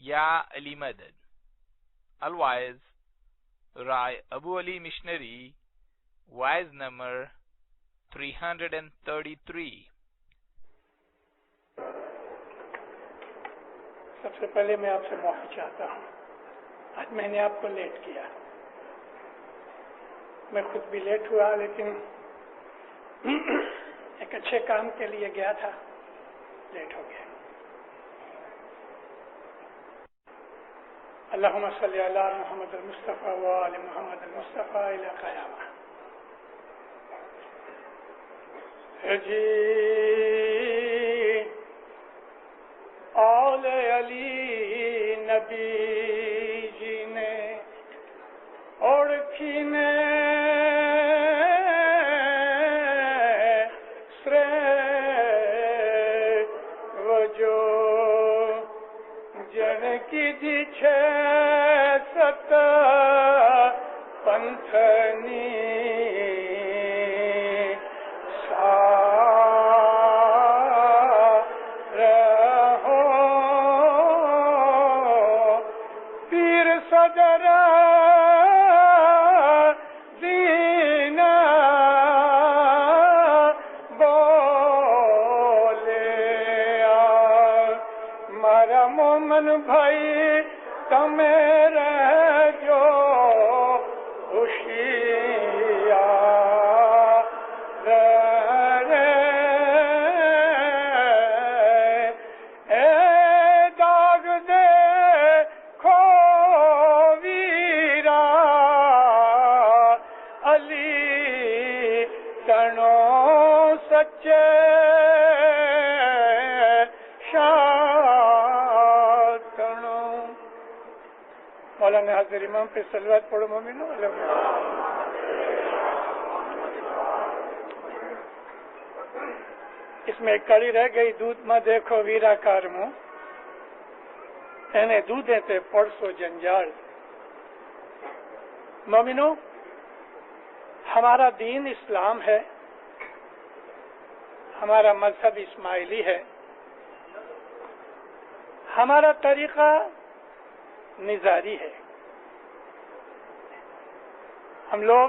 یا علی مدد. الوائز رائے ابو علی missionary wise number 333. سب سے پہلے میں آپ سے معافی چاہتا ہوں، آج میں نے آپ کو لیٹ کیا. میں خود بھی لیٹ ہوا، لیکن ایک اچھے کام کے لیے گیا تھا، لیٹ ہو گیا. اللہم صلی علی محمد المصطفیٰ وآل محمد المصطفیٰ الی قیامہ. جی آل علی نبی جی نے اوڑکھینے ست پنتھنی سار ہو پیر صدر دین بولے مارا مومن بھائی میرے جو ہوشیار اے داغ دے کھو ویرا علی تنو سچے مولانا حاضر امام پہ صلوات پڑھو مومنو. اس میں ایک کڑی رہ گئی، دودھ میں دیکھو ویرا کار منہ اینے دودھے تے پڑسو جنجال. مومنو، ہمارا دین اسلام ہے، ہمارا مذہب اسماعیلی ہے، ہمارا طریقہ نظاری ہے. ہم لوگ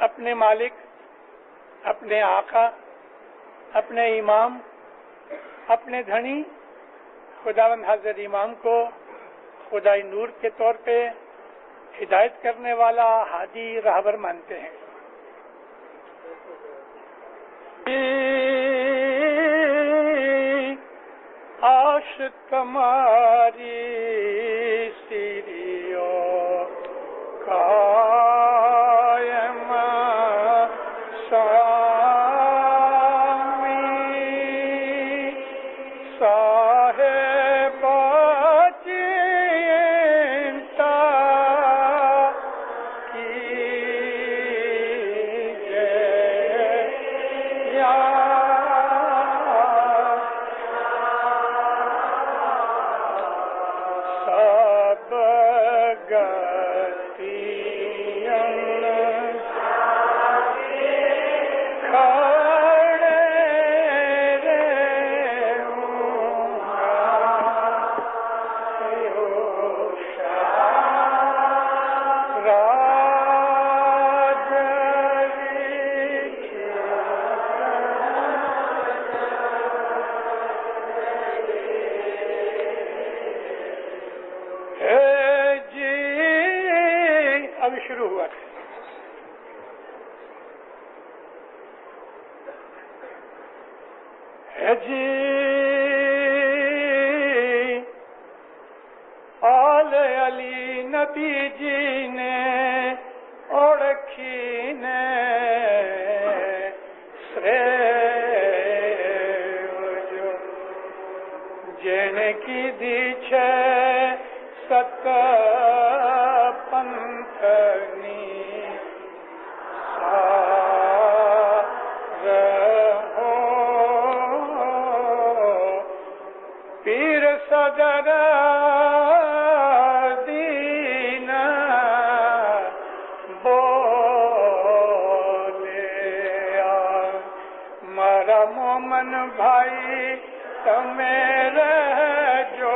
اپنے مالک، اپنے آقا، اپنے امام، اپنے دھنی خداوند حضرت امام کو خدائی نور کے طور پہ ہدایت کرنے والا ہادی راہبر مانتے ہیں. آش تمہاری سیریو قائم سامی صاحب چنتا کیجے یا شروع ہوا تھا. جی آل علی نبی جی نے اوڑکھینے سریو جن کی دیچھے ست پنتھنی پیر صدر دین بولے مارا مومن بھائی تمہیں جو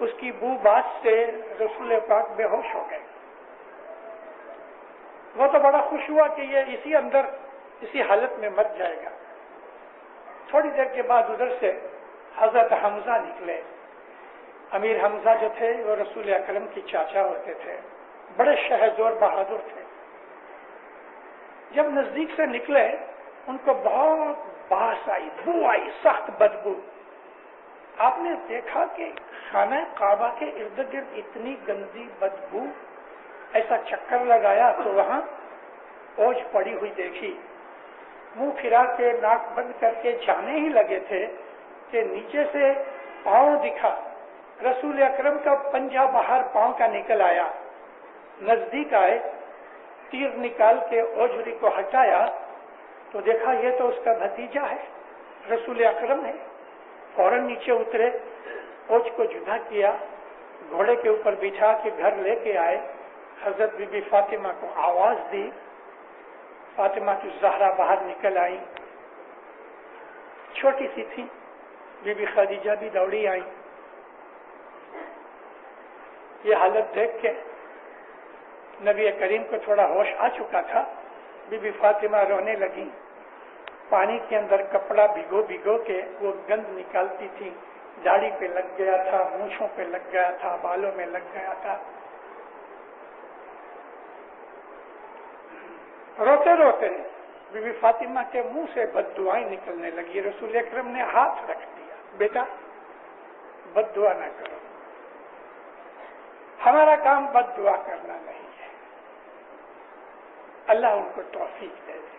اس کی بو باس سے رسول پاک بے ہوش ہو گئے. وہ تو بڑا خوش ہوا کہ یہ اسی حالت میں مر جائے گا. تھوڑی دیر کے بعد ادھر سے حضرت حمزہ نکلے. امیر حمزہ جو تھے وہ رسول اکرم کی چاچا ہوتے تھے، بڑے شہزور بہادر تھے. جب نزدیک سے نکلے ان کو بہت باس آئی، بو آئی، سخت بدبو. آپ نے دیکھا کہ خانہ کعبہ کے ارد گرد اتنی گندی بدبو. ایسا چکر لگایا تو وہاں اوج پڑی ہوئی دیکھی. منہ پھرا کے ناک بند کر کے جانے ہی لگے تھے کہ نیچے سے پاؤں دکھا. رسول اکرم کا پنجہ باہر پاؤں کا نکل آیا. نزدیک آئے، تیر نکال کے اوجری کو ہٹایا تو دیکھا یہ تو اس کا بھتیجا ہے، رسول اکرم ہے. فوراً نیچے اترے، اوج کو جدا کیا، گھوڑے کے اوپر بٹھا کے گھر لے کے آئے. حضرت بی بی فاطمہ کو آواز دی. فاطمہ کی زہرا باہر نکل آئی، چھوٹی سی تھی. بی بی خدیجہ بھی دوڑی آئی. یہ حالت دیکھ کے نبی کریم کو تھوڑا ہوش آ چکا تھا. بی بی فاطمہ رونے لگی. پانی کے اندر کپڑا بھگو کے وہ گند نکالتی تھی. داڑھی پہ لگ گیا تھا، مونچھوں پہ لگ گیا تھا، بالوں میں لگ گیا تھا. روتے روتے بی بی فاطمہ کے منہ سے بد دعائیں نکلنے لگی. رسول اکرم نے ہاتھ رکھ دیا، بیٹا بد دعا نہ کرو، ہمارا کام بد دعا کرنا نہیں ہے. اللہ ان کو توفیق دے دے.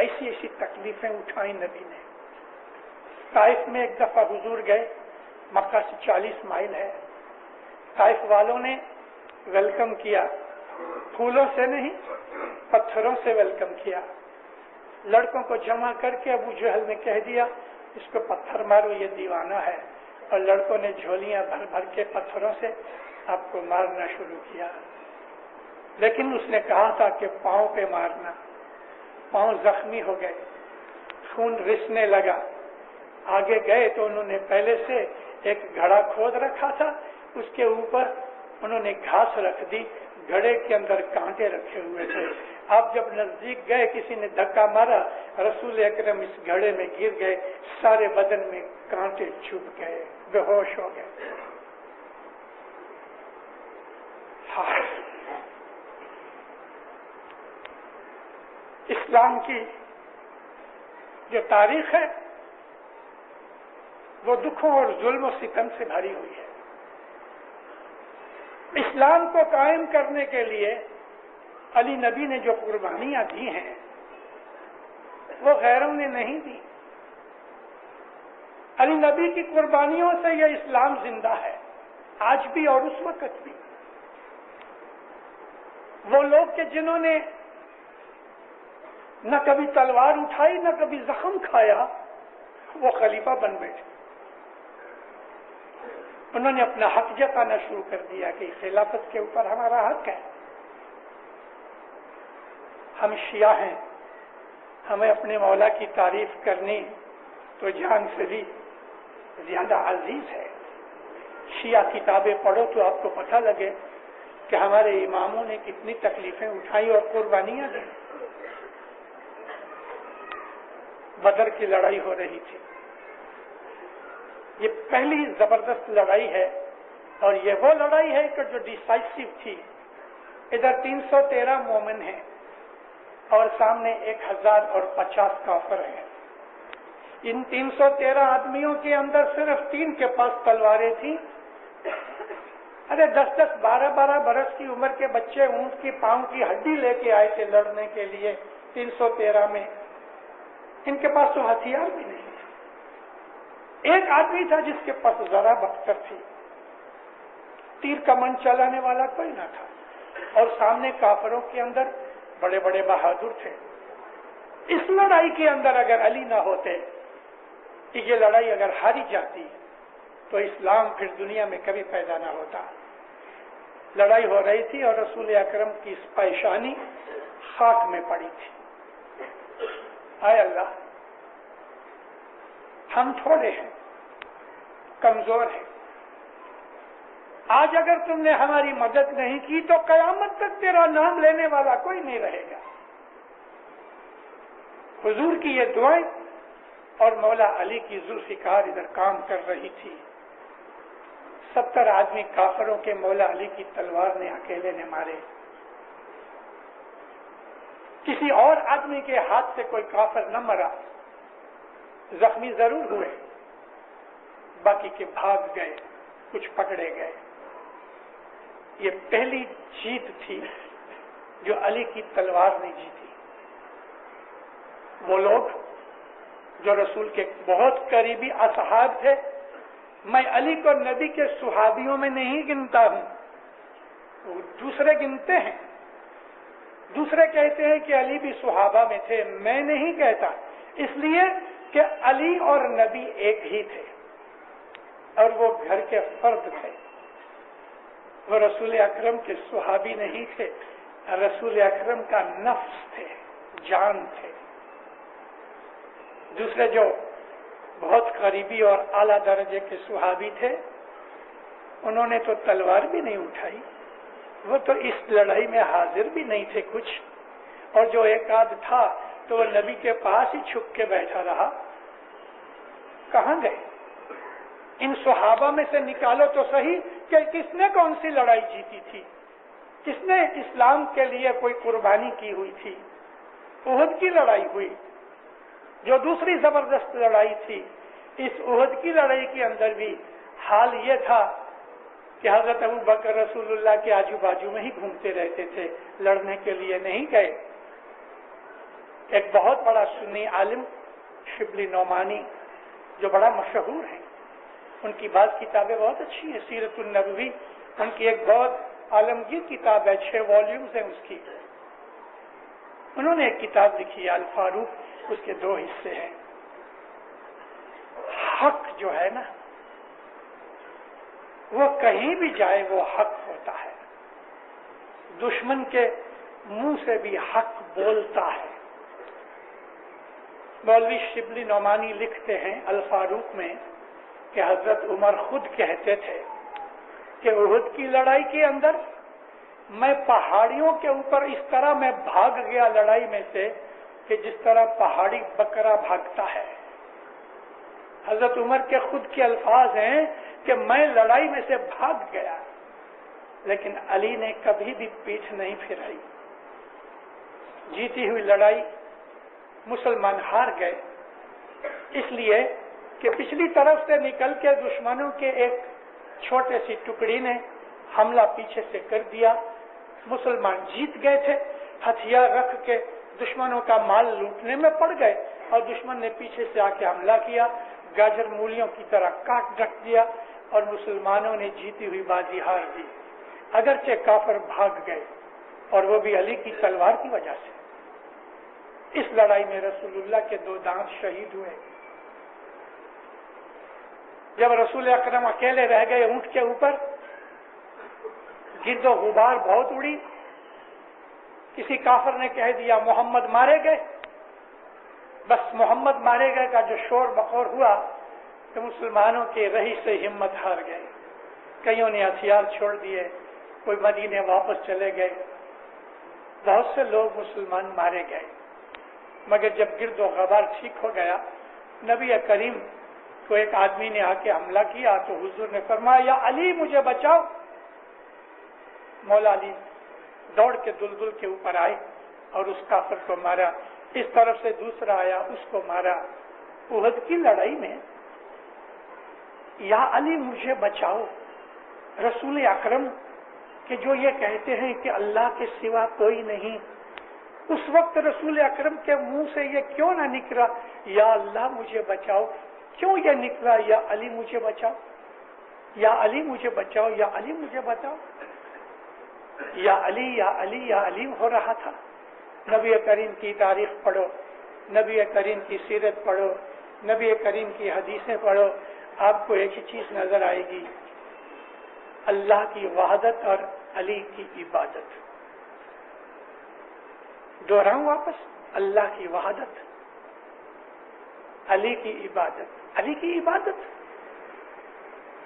ایسی ایسی تکلیفیں اٹھائیں نبی نے. طائف میں ایک دفعہ حضور گئے، مکہ سے 40 مائل ہے. طائف والوں نے ویلکم کیا، پھولوں سے نہیں پتھروں سے ویلکم کیا. لڑکوں کو جمع کر کے ابو جہل نے کہہ دیا اس کو پتھر مارو، یہ دیوانہ ہے. اور لڑکوں نے جھولیاں بھر بھر کے پتھروں سے آپ کو مارنا شروع کیا. لیکن اس نے کہا تھا کہ پاؤں پہ مارنا. پاؤں زخمی ہو گئے، خون رسنے لگا. آگے گئے تو انہوں نے پہلے سے ایک گھڑا کھود رکھا تھا، اس کے اوپر انہوں نے گھاس رکھ دی. گھڑے کے اندر کانٹے رکھے ہوئے تھے. آپ جب نزدیک گئے کسی نے دھکا مارا، رسول اکرم اس گھڑے میں گر گئے. سارے بدن میں کانٹے چھپ گئے، بے ہوش ہو گئے. اسلام کی جو تاریخ ہے وہ دکھوں اور ظلم و ستم سے بھری ہوئی ہے. اسلام کو قائم کرنے کے لیے علی نبی نے جو قربانیاں دی ہیں وہ غیروں نے نہیں دی. علی نبی کی قربانیوں سے یہ اسلام زندہ ہے آج بھی اور اس وقت بھی. وہ لوگ کہ جنہوں نے نہ کبھی تلوار اٹھائی نہ کبھی زخم کھایا، وہ خلیفہ بن بیٹھے. انہوں نے اپنا حق جتانا شروع کر دیا کہ خلافت کے اوپر ہمارا حق ہے. ہم شیعہ ہیں، ہمیں اپنے مولا کی تعریف کرنی تو جان سے بھی زیادہ عزیز ہے. شیعہ کتابیں پڑھو تو آپ کو پتہ لگے کہ ہمارے اماموں نے کتنی تکلیفیں اٹھائی اور قربانیاں دی. بدر کی لڑائی ہو رہی تھی. یہ پہلی زبردست لڑائی ہے اور یہ وہ لڑائی ہے کہ جو ڈیسائسو تھی. ادھر 313 مومن ہیں اور سامنے 1050 کافر ہیں. ان 313 آدمیوں کے اندر صرف 3 کے پاس تلواریں تھیں. ارے 10-10 12-12 برس کی عمر کے بچے اونٹ کی پاؤں کی ہڈی لے کے آئے تھے لڑنے کے لیے 313 میں. ان کے پاس تو ہتھیار بھی نہیں. ایک آدمی تھا جس کے پاس ذرا بختر تھی، تیر کمان چلانے والا کوئی نہ تھا. اور سامنے کافروں کے اندر بڑے بڑے بہادر تھے. اس لڑائی کے اندر اگر علی نہ ہوتے، یہ لڑائی اگر ہاری جاتی تو اسلام پھر دنیا میں کبھی پیدا نہ ہوتا. لڑائی ہو رہی تھی اور رسول اکرم کی اس پیشانی خاک میں پڑی تھی. اے اللہ، ہم تھوڑے ہیں کمزور ہے. آج اگر تم نے ہماری مدد نہیں کی تو قیامت تک تیرا نام لینے والا کوئی نہیں رہے گا. حضور کی یہ دعائیں اور مولا علی کی ذوالفقار ادھر کام کر رہی تھی. 70 آدمی کافروں کے مولا علی کی تلوار نے اکیلے نے مارے. کسی اور آدمی کے ہاتھ سے کوئی کافر نہ مرا، زخمی ضرور ہوئے، باقی کے بھاگ گئے، کچھ پکڑے گئے. یہ پہلی جیت تھی جو علی کی تلوار نے جیتی. وہ لوگ جو رسول کے بہت قریبی اصحاب تھے، میں علی کو نبی کے صحابیوں میں نہیں گنتا ہوں، وہ دوسرے گنتے ہیں. دوسرے کہتے ہیں کہ علی بھی صحابہ میں تھے، میں نہیں کہتا، اس لیے کہ علی اور نبی ایک ہی تھے اور وہ گھر کے فرد تھے. وہ رسول اکرم کے صحابی نہیں تھے، رسول اکرم کا نفس تھے، جان تھے. دوسرے جو بہت قریبی اور اعلیٰ درجے کے صحابی تھے، انہوں نے تو تلوار بھی نہیں اٹھائی، وہ تو اس لڑائی میں حاضر بھی نہیں تھے کچھ. اور جو ایک آدھ تھا تو وہ نبی کے پاس ہی چھپ کے بیٹھا رہا. کہاں گئے؟ ان صحابہ میں سے نکالو تو صحیح کہ کس نے کون سی لڑائی جیتی تھی، کس نے اسلام کے لیے کوئی قربانی کی ہوئی تھی. احد کی لڑائی ہوئی جو دوسری زبردست لڑائی تھی. اس احد کی لڑائی کے اندر بھی حال یہ تھا کہ حضرت ابو بکر رسول اللہ کے آجو بازو میں ہی گھومتے رہتے تھے، لڑنے کے لیے نہیں گئے. ایک بہت بڑا سنی عالم شبلی نعمانی جو بڑا مشہور ہیں، ان کی بعض کتابیں بہت اچھی ہیں. سیرت النبوی ان کی ایک بہت عالمگیر کتاب ہے، 6 والیومز ہیں اس کی. انہوں نے ایک کتاب لکھی ہے الفاروق، اس کے 2 حصے ہیں. حق جو ہے نا، وہ کہیں بھی جائے وہ حق ہوتا ہے. دشمن کے منہ سے بھی حق بولتا ہے. مولوی شبلی نعمانی لکھتے ہیں الفاروق میں کہ حضرت عمر خود کہتے تھے کہ احد کی لڑائی کے اندر میں پہاڑیوں کے اوپر اس طرح میں بھاگ گیا لڑائی میں سے کہ جس طرح پہاڑی بکرا بھاگتا ہے. حضرت عمر کے خود کے الفاظ ہیں کہ میں لڑائی میں سے بھاگ گیا، لیکن علی نے کبھی بھی پیٹھ نہیں پھرائی. جیتی ہوئی لڑائی مسلمان ہار گئے، اس لیے کہ پچھلی طرف سے نکل کے دشمنوں کے ایک چھوٹے سی ٹکڑی نے حملہ پیچھے سے کر دیا. مسلمان جیت گئے تھے، ہتھیار رکھ کے دشمنوں کا مال لوٹنے میں پڑ گئے اور دشمن نے پیچھے سے آ کے حملہ کیا، گاجر مولیوں کی طرح کاٹ رکھ دیا اور مسلمانوں نے جیتی ہوئی بازی ہار دی. اگرچہ کافر بھاگ گئے اور وہ بھی علی کی تلوار کی وجہ سے. اس لڑائی میں رسول اللہ کے 2 دانت شہید ہوئے. جب رسول اکرم اکیلے رہ گئے اونٹ کے اوپر، گرد و غبار بہت اڑی. کسی کافر نے کہہ دیا محمد مارے گئے. بس محمد مارے گئے کا جو شور بخور ہوا تو مسلمانوں کے رہی سے ہمت ہار گئے. کئیوں نے ہتھیار چھوڑ دیے، کوئی مدینے واپس چلے گئے. بہت سے لوگ مسلمان مارے گئے. مگر جب گرد و غبار ٹھیک ہو گیا، نبی کریم کو ایک آدمی نے آ کے حملہ کیا تو حضور نے فرمایا یا علی مجھے بچاؤ. مولا علی دوڑ کے دلدل کے اوپر آئے اور اس کافر کو مارا. اس طرف سے دوسرا آیا، اس کو مارا. احد کی لڑائی میں یا علی مجھے بچاؤ، رسول اکرم کہ جو یہ کہتے ہیں کہ اللہ کے سوا کوئی نہیں، اس وقت رسول اکرم کے منہ سے یہ کیوں نہ نکلا یا اللہ مجھے بچاؤ؟ کیوں یہ نکلا یا علی مجھے بچاؤ، یا علی مجھے بچاؤ، یا علی مجھے بچاؤ، یا علی یا علی یا علی ہو رہا تھا. نبی کریم کی تاریخ پڑھو، نبی کریم کی سیرت پڑھو، نبی کریم کی حدیثیں پڑھو، آپ کو ایک ہی چیز نظر آئے گی، اللہ کی وحدت اور علی کی عبادت. دوہراؤں واپس، اللہ کی وحدت، علی کی عبادت. علی کی عبادت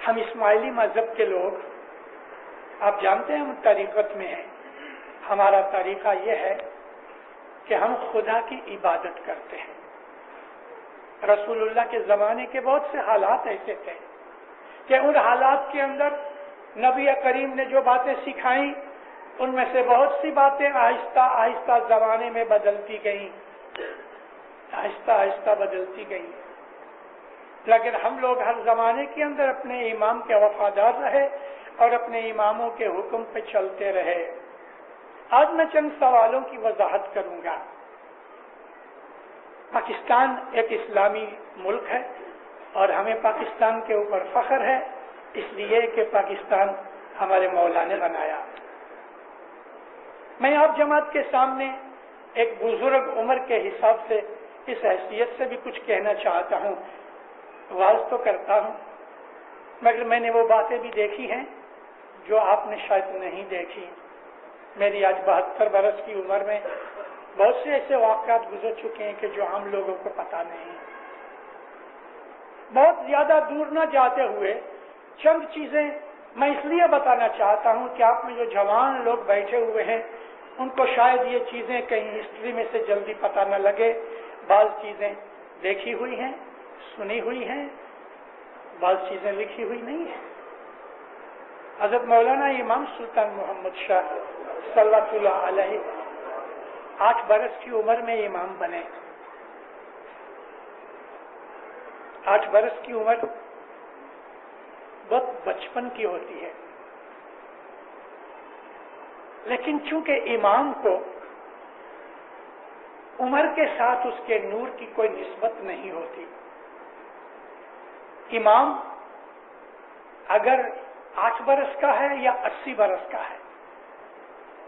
ہم اسماعیلی مذہب کے لوگ، آپ جانتے ہیں ہم طریقت میں ہیں، ہمارا طریقہ یہ ہے کہ ہم خدا کی عبادت کرتے ہیں۔ رسول اللہ کے زمانے کے بہت سے حالات ایسے تھے کہ ان حالات کے اندر نبی کریم نے جو باتیں سکھائیں ان میں سے بہت سی باتیں آہستہ آہستہ زمانے میں بدلتی گئیں، آہستہ آہستہ بدلتی گئیں، لیکن ہم لوگ ہر زمانے کے اندر اپنے امام کے وفادار رہے اور اپنے اماموں کے حکم پہ چلتے رہے۔ آج میں چند سوالوں کی وضاحت کروں گا۔ پاکستان ایک اسلامی ملک ہے اور ہمیں پاکستان کے اوپر فخر ہے، اس لیے کہ پاکستان ہمارے مولا نے بنایا۔ میں آپ جماعت کے سامنے ایک بزرگ عمر کے حساب سے اس حیثیت سے بھی کچھ کہنا چاہتا ہوں، واضح تو کرتا ہوں، مگر میں نے وہ باتیں بھی دیکھی ہیں جو آپ نے شاید نہیں دیکھی۔ میری آج 72 برس کی عمر میں بہت سے ایسے واقعات گزر چکے ہیں کہ جو ہم لوگوں کو پتہ نہیں۔ بہت زیادہ دور نہ جاتے ہوئے چند چیزیں میں اس لیے بتانا چاہتا ہوں کہ آپ میں جو جوان لوگ بیٹھے ہوئے ہیں ان کو شاید یہ چیزیں کہیں ہسٹری میں سے جلدی پتہ نہ لگے۔ بعض چیزیں دیکھی ہوئی ہیں، سنی ہوئی ہیں، بعض چیزیں لکھی ہوئی نہیں ہیں۔ حضرت مولانا امام سلطان محمد شاہ صلی اللہ علیہ 8 برس کی عمر میں امام بنے۔ 8 برس کی عمر بہت بچپن کی ہوتی ہے، لیکن چونکہ امام کو عمر کے ساتھ اس کے نور کی کوئی نسبت نہیں ہوتی، امام اگر 8 برس کا ہے یا 80 برس کا ہے،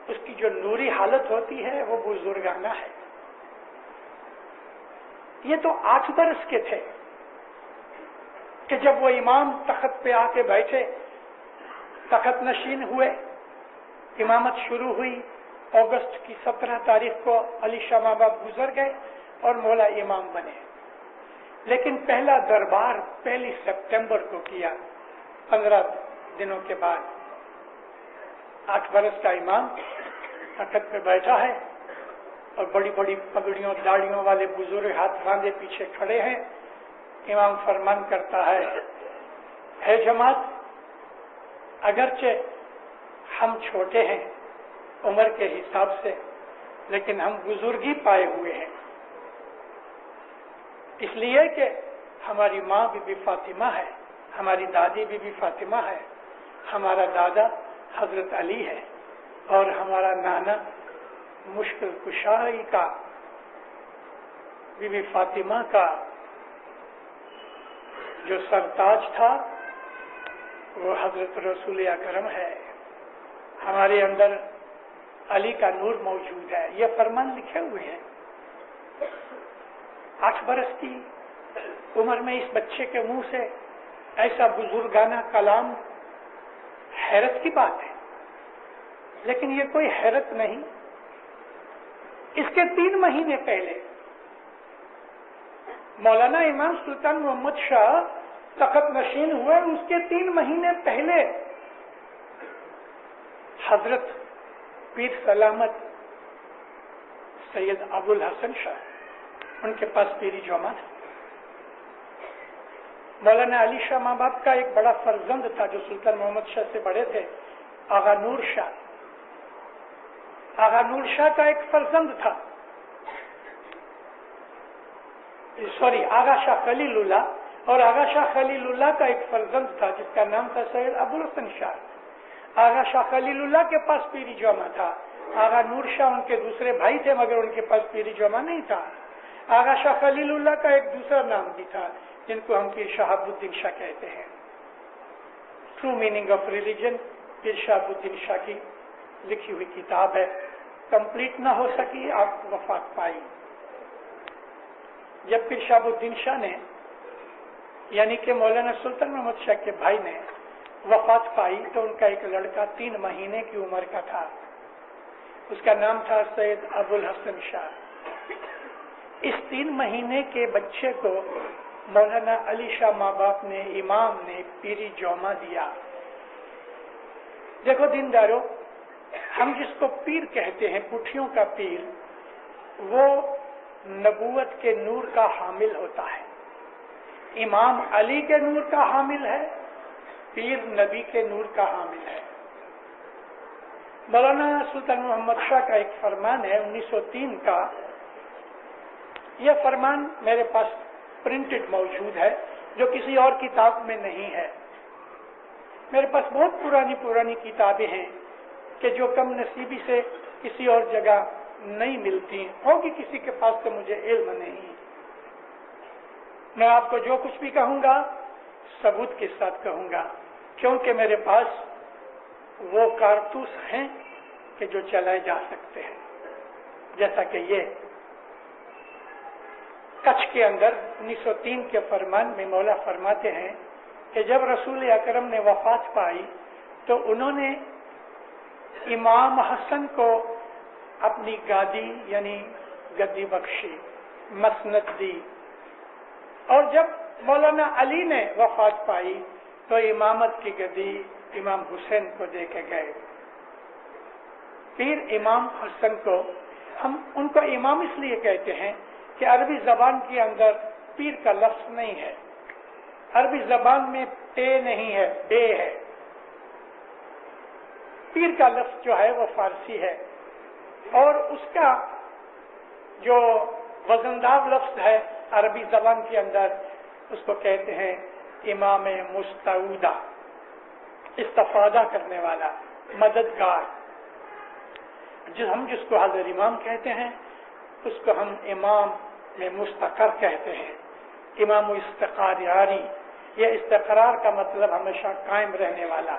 اس کی جو نوری حالت ہوتی ہے وہ بزرگانہ ہے۔ یہ تو 8 برس کے تھے کہ جب وہ امام تخت پہ آ کے بیٹھے، تخت نشین ہوئے، امامت شروع ہوئی۔ اگست کی 17 تاریخ کو علی شاہ ماں باپ گزر گئے اور مولا امام بنے، لیکن پہلا دربار 1 سپتمبر کو کیا، 15 دنوں کے بعد۔ 8 برس کا امام تخت پہ بیٹھا ہے اور بڑی بڑی پگڑیوں داڑیوں والے بزرگ ہاتھ باندھے پیچھے کھڑے ہیں۔ امام فرمان کرتا ہے، اے جماعت، اگرچہ ہم چھوٹے ہیں عمر کے حساب سے، لیکن ہم بزرگی پائے ہوئے ہیں، اس لیے کہ ہماری ماں بی بی فاطمہ ہے، ہماری دادی بی بی فاطمہ ہے، ہمارا دادا حضرت علی ہے اور ہمارا نانا مشکل کشائی کا بی بی فاطمہ کا جو سرتاج تھا وہ حضرت رسول اکرم ہے، ہمارے اندر علی کا نور موجود ہے۔ یہ فرمان لکھے ہوئے ہیں۔ 8 برس کی عمر میں اس بچے کے منہ سے ایسا بزرگانہ کلام حیرت کی بات ہے، لیکن یہ کوئی حیرت نہیں۔ اس کے 3 مہینے پہلے مولانا امام سلطان محمد شاہ تخت نشین ہوئے، اس کے 3 مہینے پہلے حضرت پیر سلامت سید ابو الحسن شاہ، ان کے پاس پیری جوان ہے۔ مولانا علی شاہ ماں باپ کا ایک بڑا فرزند تھا جو سلطان محمد شاہ سے بڑے تھے، آغا نور شاہ۔ آغا نور شاہ کا ایک فرزند تھا، آغا شاہ خلیل اللہ، اور آغا شاہ خلیل اللہ کا ایک فرزند تھا جس کا نام تھا سید ابو الحسن شاہ۔ آغا شاہ خلیل اللہ کے پاس پیری جوما تھا، آغا نور شاہ ان کے دوسرے بھائی تھے مگر ان کے پاس پیری جوما نہیں تھا۔ آغا شاہ خلیل اللہ کا ایک دوسرا نام بھی تھا جن کو ہم پیر شہاب الدین شاہ کہتے ہیں۔ ٹرو میننگ آف ریلیجن پیر شہاب الدین شاہ کی لکھی ہوئی کتاب ہے، کمپلیٹ نہ ہو سکی، آپ وفات پائی۔ جب پیر شہاب الدین شاہ نے یعنی کہ مولانا سلطان محمد شاہ کے بھائی نے وفات پائی تو ان کا ایک لڑکا 3 مہینے کی عمر کا تھا، اس کا نام تھا سید ابو الحسن شاہ۔ اس 3 مہینے کے بچے کو مولانا علی شاہ ماں باپ نے، امام نے پیری جوما دیا۔ دیکھو دیندارو، ہم جس کو پیر کہتے ہیں، پٹھیوں کا پیر، وہ نبوت کے نور کا حامل ہوتا ہے۔ امام علی کے نور کا حامل ہے، پیر نبی کے نور کا حامل ہے۔ مولانا سلطان محمد شاہ کا ایک فرمان ہے 1903 کا، یہ فرمان میرے پاس پرنٹڈ موجود ہے، جو کسی اور کتاب میں نہیں ہے۔ میرے پاس بہت پرانی کتابیں ہیں کہ جو کم نصیبی سے کسی اور جگہ نہیں ملتی، ہوگی کسی کے پاس، تو مجھے علم نہیں۔ میں آپ کو جو کچھ بھی کہوں گا ثبوت کے ساتھ کہوں گا، کیونکہ میرے پاس وہ کارتوس ہیں کہ جو چلائے جا سکتے ہیں۔ جیسا کہ یہ کچھ کے اندر 1903 کے فرمان میں مولا فرماتے ہیں کہ جب رسول اکرم نے وفات پائی تو انہوں نے امام حسن کو اپنی گادی یعنی گدی بخشی، مسند دی، اور جب مولانا علی نے وفات پائی تو امامت کی گدی امام حسین کو دے کے گئے۔ پیر امام حسن کو ہم ان کو امام اس لیے کہتے ہیں کہ عربی زبان کے اندر پیر کا لفظ نہیں ہے، عربی زبان میں پے نہیں ہے، بے ہے۔ پیر کا لفظ جو ہے وہ فارسی ہے، اور اس کا جو وزندار لفظ ہے عربی زبان کے اندر، اس کو کہتے ہیں امام مستعودہ، استفادہ کرنے والا، مددگار۔ ہم جس کو حاضر امام کہتے ہیں اس کو ہم امام میں مستقر کہتے ہیں، امام استقرار یاری، یہ استقرار کا مطلب ہمیشہ قائم رہنے والا۔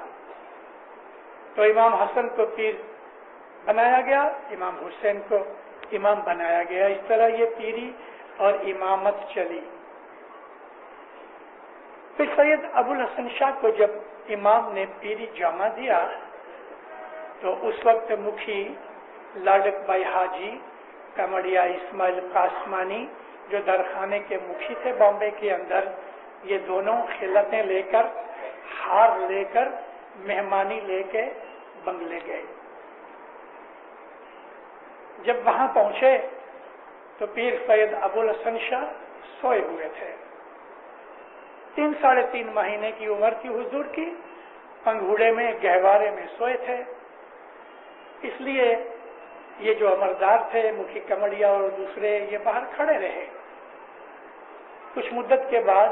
تو امام حسن کو پیر بنایا گیا، امام حسین کو امام بنایا گیا، اس طرح یہ پیری اور امامت چلی۔ پھر سید ابو الحسن شاہ کو جب امام نے پیری جامہ دیا تو اس وقت مکھی لاڈک بائی حاجی، کمڑیا اسماعیل قاسمانی جو درخانے کے مکھی تھے بامبے کے اندر، یہ دونوں خلعتیں لے کر، ہار لے کر، مہمانی لے کے بنگلے گئے۔ جب وہاں پہنچے تو پیر سید ابو الحسن شاہ سوئے ہوئے تھے۔ 3 مہینے کی عمر تھی حضور کی، پنگھوڑے میں گہوارے میں سوئے تھے۔ اس لیے یہ جو امردار تھے، مکھی کمڑیا اور دوسرے، یہ باہر کھڑے رہے۔ کچھ مدت کے بعد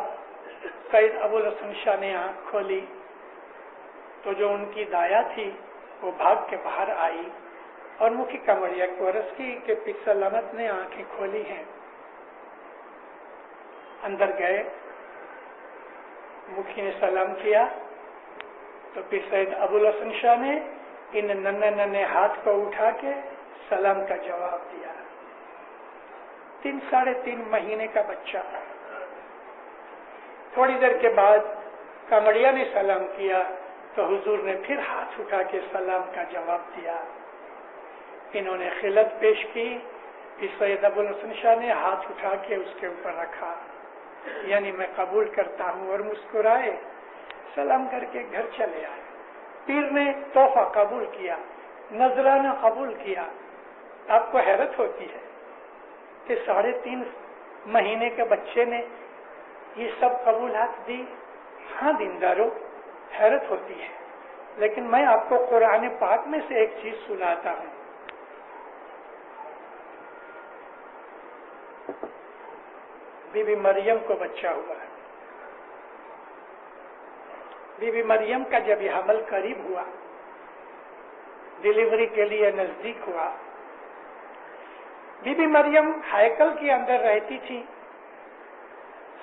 سید ابو الحسن شاہ نے آنکھ کھولی تو جو ان کی دایا تھی وہ بھاگ کے باہر آئی اور مکھی کمڑیا کو عرض کی کہ پیر سلامت نے آنکھیں کھولی ہیں۔ اندر گئے، مکھی نے سلام کیا تو پیر سید ابو الحسن شاہ نے ان ننھے ہاتھ کو اٹھا کے سلام کا جواب دیا۔ 3 مہینے کا بچہ۔ تھوڑی دیر کے بعد کمڑیا نے سلام کیا تو حضور نے پھر ہاتھ اٹھا کے سلام کا جواب دیا۔ انہوں نے خلعت پیش کی، پھر سید ابو الحسن شاہ نے ہاتھ اٹھا کے اس کے اوپر رکھا، یعنی میں قبول کرتا ہوں، اور مسکرائے، سلام کر کے گھر چلے آئے۔ پیر نے تحفہ قبول کیا، نذرانہ قبول کیا۔ آپ کو حیرت ہوتی ہے کہ 3.5 مہینے کے بچے نے یہ سب قبولات دی؟ ہاں دیندارو، حیرت ہوتی ہے، لیکن میں آپ کو قرآن پاک میں سے ایک چیز سناتا ہوں۔ بی بی مریم کو بچہ ہوا۔ بی بی مریم کا جب یہ حمل قریب ہوا، ڈلیوری کے لیے نزدیک ہوا، بی بی مریم ہیکل کے اندر رہتی تھی،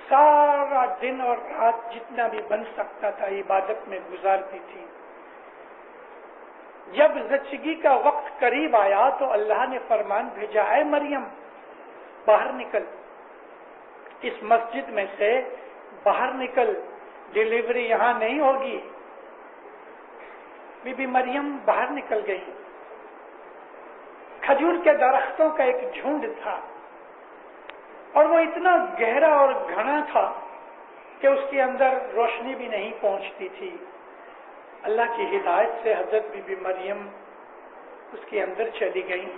سارا دن اور رات جتنا بھی بن سکتا تھا عبادت میں گزارتی تھی۔ جب زچگی کا وقت قریب آیا تو اللہ نے فرمان بھیجا، اے مریم باہر نکل، اس مسجد میں سے باہر نکل، ڈلیوری یہاں نہیں ہوگی۔ بی بی مریم باہر نکل گئی۔ کھجور کے درختوں کا ایک جھنڈ تھا اور وہ اتنا گہرا اور گھنا تھا کہ اس کے اندر روشنی بھی نہیں پہنچتی تھی. اللہ کی ہدایت سے حضرت بی بی مریم اس کے اندر چلی گئیں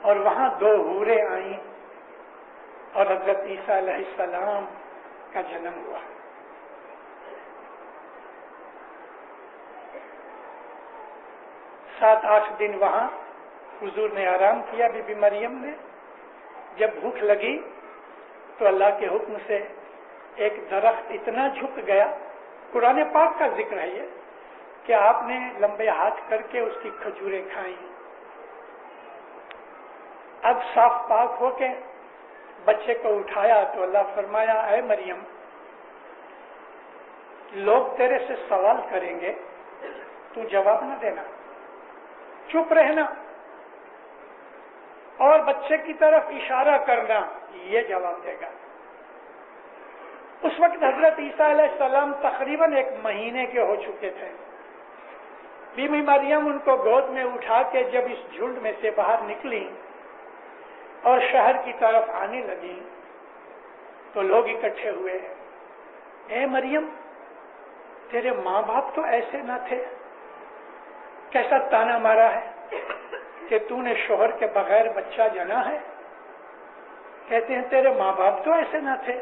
اور وہاں 2 حوریں آئیں اور حضرت عیسیٰ علیہ السلام کا جنم ہوا. سات 8 دن وہاں حضور نے آرام کیا. بی بی مریم نے جب بھوک لگی تو اللہ کے حکم سے ایک درخت اتنا جھک گیا, قرآن پاک کا ذکر ہے یہ, کہ آپ نے لمبے ہاتھ کر کے اس کی کھجوریں کھائیں. اب صاف پاک ہو کے بچے کو اٹھایا تو اللہ فرمایا, اے مریم, لوگ تیرے سے سوال کریں گے, تو جواب نہ دینا, چپ رہنا اور بچے کی طرف اشارہ کرنا, یہ جواب دے گا. اس وقت حضرت عیسیٰ علیہ السلام تقریباً 1 مہینے کے ہو چکے تھے. بی بی مریم ان کو گود میں اٹھا کے جب اس جھنڈ میں سے باہر نکلی اور شہر کی طرف آنے لگی تو لوگ اکٹھے ہوئے. اے مریم, تیرے ماں باپ تو ایسے نہ تھے, کیسا تانا مارا ہے کہ تو نے شوہر کے بغیر بچہ جنا ہے. کہتے ہیں تیرے ماں باپ تو ایسے نہ تھے.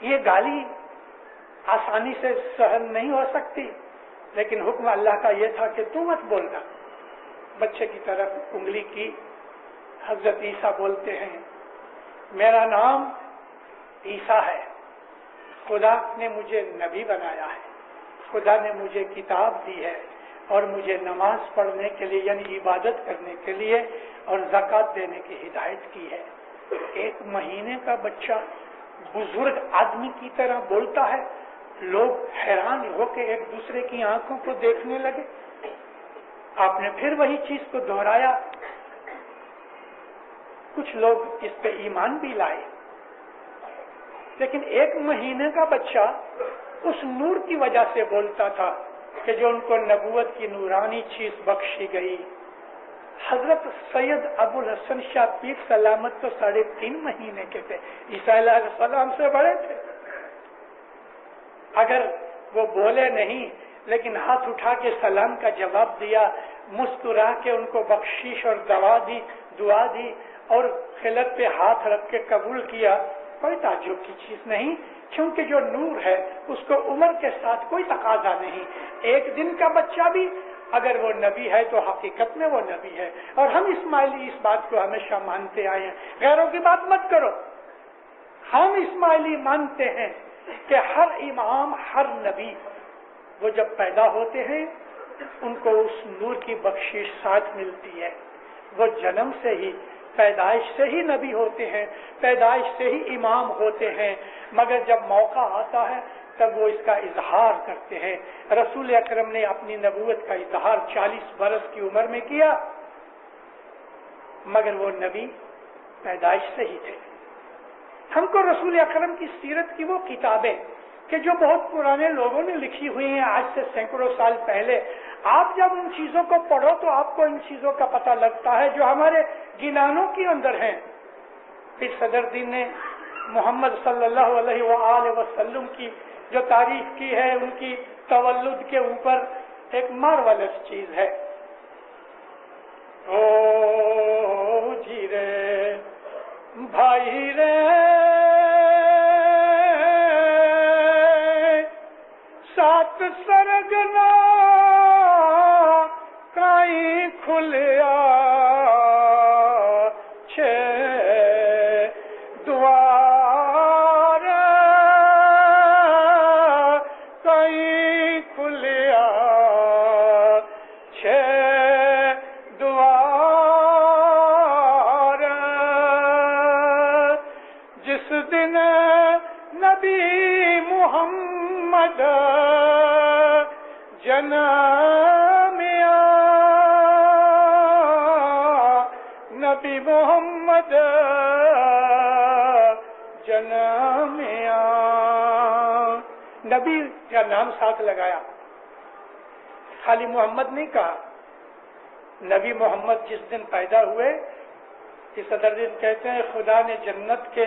یہ گالی آسانی سے سہن نہیں ہو سکتی, لیکن حکم اللہ کا یہ تھا کہ تو مت بولنا. بچے کی طرف انگلی کی. حضرت عیسیٰ بولتے ہیں, میرا نام عیسیٰ ہے, خدا نے مجھے نبی بنایا ہے, خدا نے مجھے کتاب دی ہے اور مجھے نماز پڑھنے کے لیے یعنی عبادت کرنے کے لیے اور زکوٰۃ دینے کی ہدایت کی ہے. 1 مہینے کا بچہ بزرگ آدمی کی طرح بولتا ہے. لوگ حیران ہو کے ایک دوسرے کی آنکھوں کو دیکھنے لگے. آپ نے پھر وہی چیز کو دہرایا. کچھ لوگ اس پہ ایمان بھی لائے, لیکن 1 مہینے کا بچہ اس نور کی وجہ سے بولتا تھا کہ جو ان کو نبوت کی نورانی چیز بخشی گئی. حضرت سید ابو الحسن شاہ پیر سلامت تو 3.5 مہینے کے تھے, عیسیٰ علیہ السلام سے بڑے تھے. اگر وہ بولے نہیں لیکن ہاتھ اٹھا کے سلام کا جواب دیا, مسکرا کے ان کو بخشش اور دعا دی اور خلت پہ ہاتھ رکھ کے قبول کیا, کوئی تعجب کی چیز نہیں, کیونکہ جو نور ہے اس کو عمر کے ساتھ کوئی تقاضا نہیں. 1 دن کا بچہ بھی اگر وہ نبی ہے تو حقیقت میں وہ نبی ہے. اور ہم اسماعیلی اس بات کو ہمیشہ مانتے آئے ہیں. غیروں کی بات مت کرو. ہم اسماعیلی مانتے ہیں کہ ہر امام, ہر نبی وہ جب پیدا ہوتے ہیں ان کو اس نور کی بخشش ساتھ ملتی ہے. وہ جنم سے ہی, پیدائش سے ہی نبی ہوتے ہیں, پیدائش سے ہی امام ہوتے ہیں, مگر جب موقع آتا ہے تب وہ اس کا اظہار کرتے ہیں. رسول اکرم نے اپنی نبوت کا اظہار 40 برس کی عمر میں کیا, مگر وہ نبی پیدائش سے ہی تھے. ہم کو رسول اکرم کی سیرت کی وہ کتابیں کہ جو بہت پرانے لوگوں نے لکھی ہوئی ہیں, آج سے سینکڑوں سال پہلے, آپ جب ان چیزوں کو پڑھو تو آپ کو ان چیزوں کا پتہ لگتا ہے جو ہمارے گنانوں کے اندر ہیں. پھر صدر دین نے محمد صلی اللہ علیہ وآلہ وسلم کی جو تعریف کی ہے, ان کی تولد کے اوپر ایک مارولس چیز ہے. او جی رے بھائی رے سات سرگنا کائی کھلیا چھ دوار کائی کھلیا چھ دوار جس دن نبی محمد جنم نبی محمد جنم نبی کا نام ساتھ لگایا, خالی محمد نہیں کہا. نبی محمد جس دن پیدا ہوئے, صدر دین کہتے ہیں خدا نے جنت کے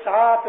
7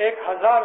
1000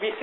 20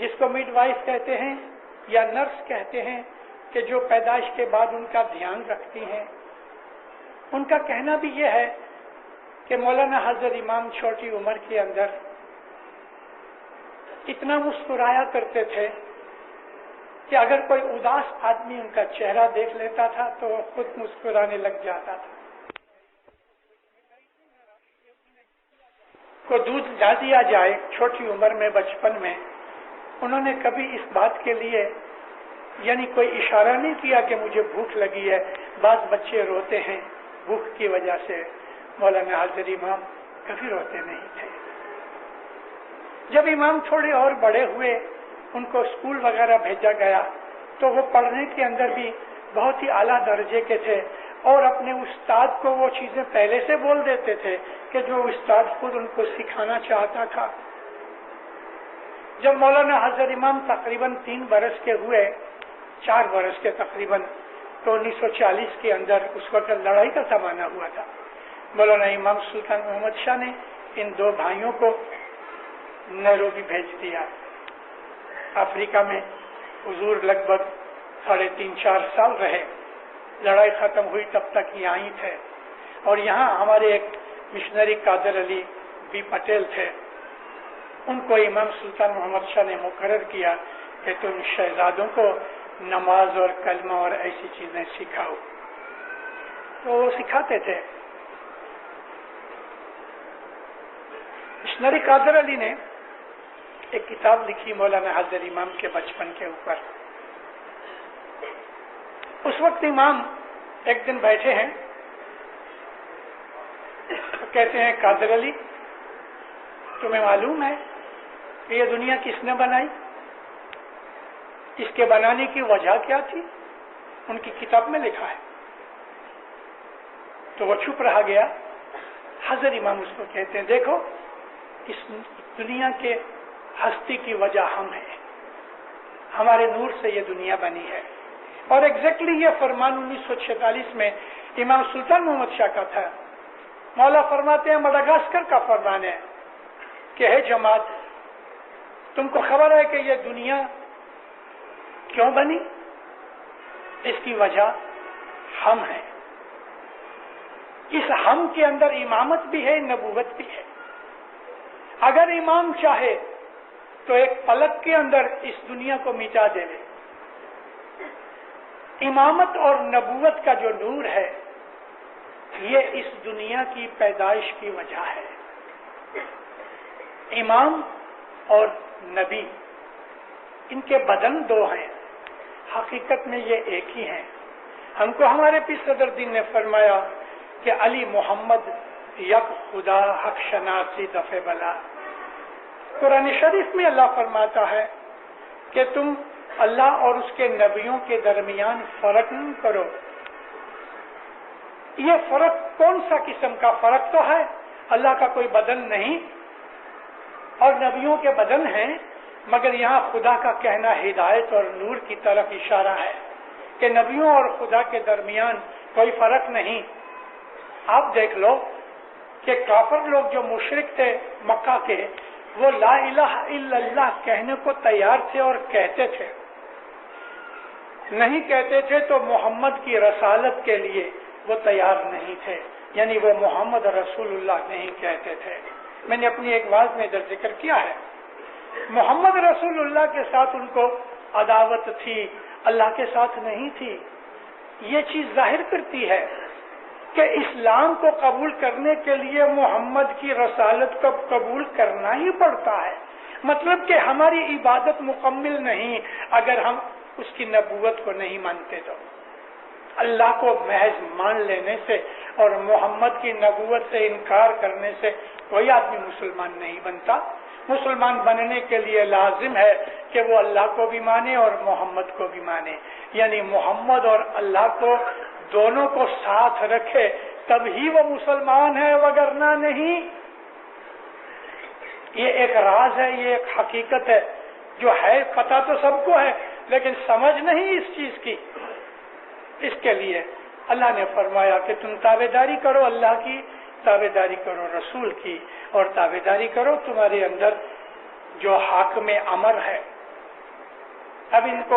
جس کو مڈ وائف کہتے ہیں یا نرس کہتے ہیں کہ جو پیدائش کے بعد ان کا دھیان رکھتی ہیں، ان کا کہنا بھی یہ ہے کہ مولانا حضرت امام چھوٹی عمر کے اندر اتنا مسکرایا کرتے تھے کہ اگر کوئی اداس آدمی ان کا چہرہ دیکھ لیتا تھا تو وہ خود مسکرانے لگ جاتا تھا۔ کو دودھ لا دیا جائے چھوٹی عمر میں، بچپن میں، انہوں نے کبھی اس بات کے لیے یعنی کوئی اشارہ نہیں کیا کہ مجھے بھوک لگی ہے۔ بعض بچے روتے ہیں بھوک کی وجہ سے، مولانا حضرت امام کبھی روتے نہیں تھے۔ جب امام تھوڑے اور بڑے ہوئے، ان کو اسکول وغیرہ بھیجا گیا تو وہ پڑھنے کے اندر بھی بہت ہی اعلیٰ درجے کے تھے اور اپنے استاد کو وہ چیزیں پہلے سے بول دیتے تھے کہ جو استاد خود ان کو سکھانا چاہتا تھا۔ جب مولانا حضرت امام تقریباً 3 برس کے ہوئے، 4 برس کے تقریباً، تو 1940 کے اندر اس وقت لڑائی کا زمانہ ہوا تھا۔ مولانا امام سلطان محمد شاہ نے ان 2 بھائیوں کو نیروبی بھیج دیا۔ افریقہ میں حضور لگ بھگ 3.5-4 سال رہے، لڑائی ختم ہوئی تب تک یہاں ہی تھے، اور یہاں ہمارے ایک مشنری قادر علی بی پٹیل تھے، ان کو امام سلطان محمد شاہ نے مقرر کیا کہ تم شہزادوں کو نماز اور کلمہ اور ایسی چیزیں سکھاؤ، تو وہ سکھاتے تھے۔ مشنری قادر علی نے ایک کتاب لکھی مولانا حضرت امام کے بچپن کے اوپر۔ اس وقت امام ایک دن بیٹھے ہیں تو کہتے ہیں قادر علی، تمہیں معلوم ہے کہ یہ دنیا کس نے بنائی؟ اس کے بنانے کی وجہ کیا تھی؟ ان کی کتاب میں لکھا ہے۔ تو وہ چپ رہا گیا۔ حضرت امام اس کو کہتے ہیں، دیکھو اس دنیا کے ہستی کی وجہ ہم ہیں، ہمارے نور سے یہ دنیا بنی ہے۔ اور ایگزیکٹلی یہ فرمان 1946 میں امام سلطان محمد شاہ کا تھا۔ مولا فرماتے ہیں مڈغاسکر کا فرمان ہے کہ ہے جماعت، تم کو خبر ہے کہ یہ دنیا کیوں بنی؟ اس کی وجہ ہم ہیں۔ اس ہم کے اندر امامت بھی ہے، نبوت بھی ہے۔ اگر امام چاہے تو ایک پلک کے اندر اس دنیا کو مٹا دے لے۔ امامت اور نبوت کا جو نور ہے یہ اس دنیا کی پیدائش کی وجہ ہے۔ امام اور نبی ان کے بدن 2 ہیں، حقیقت میں یہ ایک ہی ہیں۔ ہم کو ہمارے پیر صدر دین نے فرمایا کہ علی محمد یک خدا حق شناسی دفع بلا۔ قرآن شریف میں اللہ فرماتا ہے کہ تم اللہ اور اس کے نبیوں کے درمیان فرق نہ کرو۔ یہ فرق کون سا قسم کا فرق؟ تو ہے اللہ کا کوئی بدن نہیں اور نبیوں کے بدن ہیں، مگر یہاں خدا کا کہنا ہدایت اور نور کی طرف اشارہ ہے کہ نبیوں اور خدا کے درمیان کوئی فرق نہیں۔ آپ دیکھ لو کہ کافر لوگ جو مشرک تھے مکہ کے، وہ لا الہ الا اللہ کہنے کو تیار تھے اور کہتے تھے، نہیں کہتے تھے تو محمد کی رسالت کے لیے وہ تیار نہیں تھے، یعنی وہ محمد رسول اللہ نہیں کہتے تھے۔ میں نے اپنی ایک واعظ میں ادھر ذکر کیا ہے، محمد رسول اللہ کے ساتھ ان کو عداوت تھی، اللہ کے ساتھ نہیں تھی۔ یہ چیز ظاہر کرتی ہے کہ اسلام کو قبول کرنے کے لیے محمد کی رسالت کو قبول کرنا ہی پڑتا ہے۔ مطلب کہ ہماری عبادت مکمل نہیں اگر ہم اس کی نبوت کو نہیں مانتے تو۔ اللہ کو محض مان لینے سے اور محمد کی نبوت سے انکار کرنے سے کوئی آدمی مسلمان نہیں بنتا۔ مسلمان بننے کے لیے لازم ہے کہ وہ اللہ کو بھی مانے اور محمد کو بھی مانے، یعنی محمد اور اللہ کو دونوں کو ساتھ رکھے، تب ہی وہ مسلمان ہے، وگرنہ نہیں۔ یہ ایک راز ہے، یہ ایک حقیقت ہے جو ہے، پتہ تو سب کو ہے لیکن سمجھ نہیں اس چیز کی۔ اس کے لیے اللہ نے فرمایا کہ تم تابعداری کرو اللہ کی، تابعداری کرو رسول کی، اور تابعداری کرو تمہارے اندر جو حاکم امر ہے، اب ان کو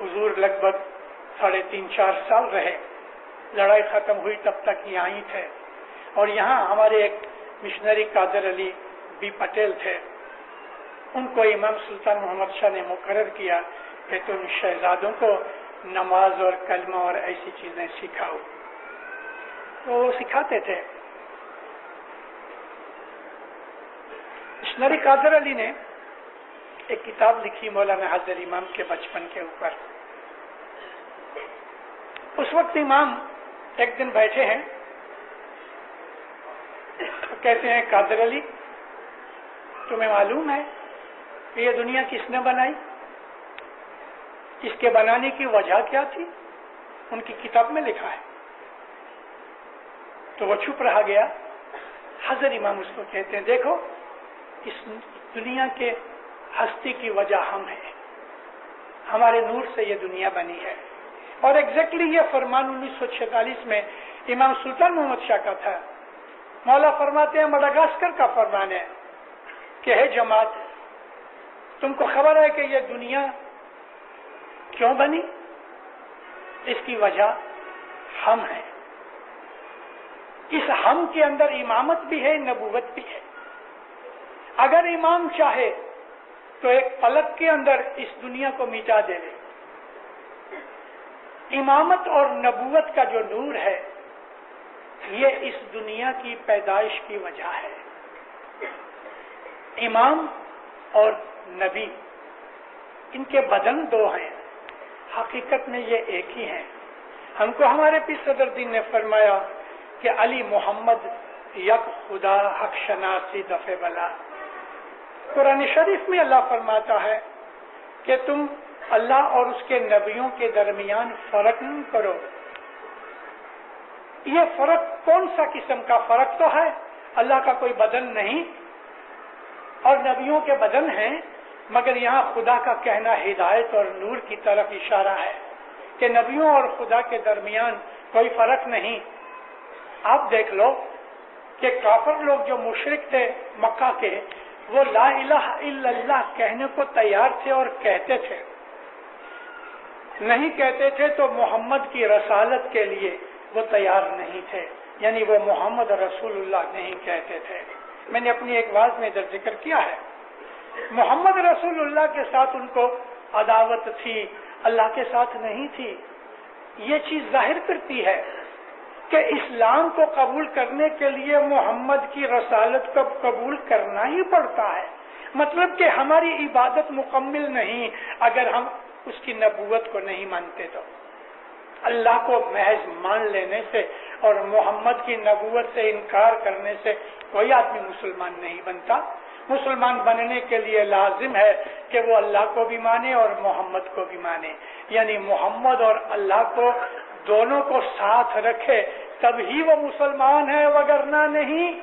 حضور لگ بھگ 3.5-4 سال رہے، لڑائی ختم ہوئی تب تک یہاں ہی تھے، اور یہاں ہمارے ایک مشنری قادر علی بی پٹیل تھے، ان کو امام سلطان محمد شاہ نے مقرر کیا کہ تم شہزادوں کو نماز اور کلمہ اور ایسی چیزیں سکھاؤ، تو وہ سکھاتے تھے۔ مشنری قادر علی نے ایک کتاب لکھی مولانا حضر امام کے بچپن کے اوپر۔ اس وقت امام ایک دن بیٹھے ہیں، تو کہتے ہیں قادر علی تمہیں معلوم ہے کہ یہ دنیا کس نے بنائی؟ اس کے بنانے کی وجہ کیا تھی؟ ان کی کتاب میں لکھا ہے۔ تو وہ چپ رہا گیا۔ حضر امام اس کو کہتے ہیں دیکھو اس دنیا کے ہستی کی وجہ ہم ہیں، ہمارے نور سے یہ دنیا بنی ہے، اور ایگزیکٹلی یہ فرمان 1946 میں امام سلطان محمد شاہ کا تھا۔ مولا فرماتے ہیں مڈغاسکر کا فرمان ہے کہ ہے جماعت، تم کو خبر ہے کہ یہ دنیا کیوں بنی؟ اس کی وجہ ہم ہیں۔ اس ہم کے اندر امامت بھی ہے، نبوت بھی ہے۔ اگر امام چاہے تو ایک پلک کے اندر اس دنیا کو مٹا دے لے۔ امامت اور نبوت کا جو نور ہے یہ اس دنیا کی پیدائش کی وجہ ہے۔ امام اور نبی ان کے بدن دو ہیں، حقیقت میں یہ ایک ہی ہیں۔ ہم کو ہمارے پیر صدر دین نے فرمایا کہ علی محمد یک خدا حق شناسی دفع بلا۔ قرآن شریف میں اللہ فرماتا ہے کہ تم اللہ اور اس کے نبیوں کے درمیان فرق نہ کرو۔ یہ فرق کون سا قسم کا فرق تو ہے؟ اللہ کا کوئی بدن نہیں اور نبیوں کے بدن ہیں، مگر یہاں خدا کا کہنا ہدایت اور نور کی طرف اشارہ ہے کہ نبیوں اور خدا کے درمیان کوئی فرق نہیں۔ آپ دیکھ لو کہ کافر لوگ جو مشرک تھے مکہ کے، وہ لا الہ الا اللہ کہنے کو تیار تھے اور کہتے تھے، نہیں کہتے تھے تو محمد کی رسالت کے لیے وہ تیار نہیں تھے، یعنی وہ محمد رسول اللہ نہیں کہتے تھے۔ میں نے اپنی ایک واعظ میں ادھر ذکر کیا ہے، محمد رسول اللہ کے ساتھ ان کو عداوت تھی، اللہ کے ساتھ نہیں تھی۔ یہ چیز ظاہر کرتی ہے کہ اسلام کو قبول کرنے کے لیے محمد کی رسالت کو قبول کرنا ہی پڑتا ہے۔ مطلب کہ ہماری عبادت مکمل نہیں اگر ہم اس کی نبوت کو نہیں مانتے تو۔ اللہ کو محض مان لینے سے اور محمد کی نبوت سے انکار کرنے سے کوئی آدمی مسلمان نہیں بنتا۔ مسلمان بننے کے لیے لازم ہے کہ وہ اللہ کو بھی مانے اور محمد کو بھی مانے، یعنی محمد اور اللہ کو دونوں کو ساتھ رکھے، تب ہی وہ مسلمان ہے، وگرنہ نہیں۔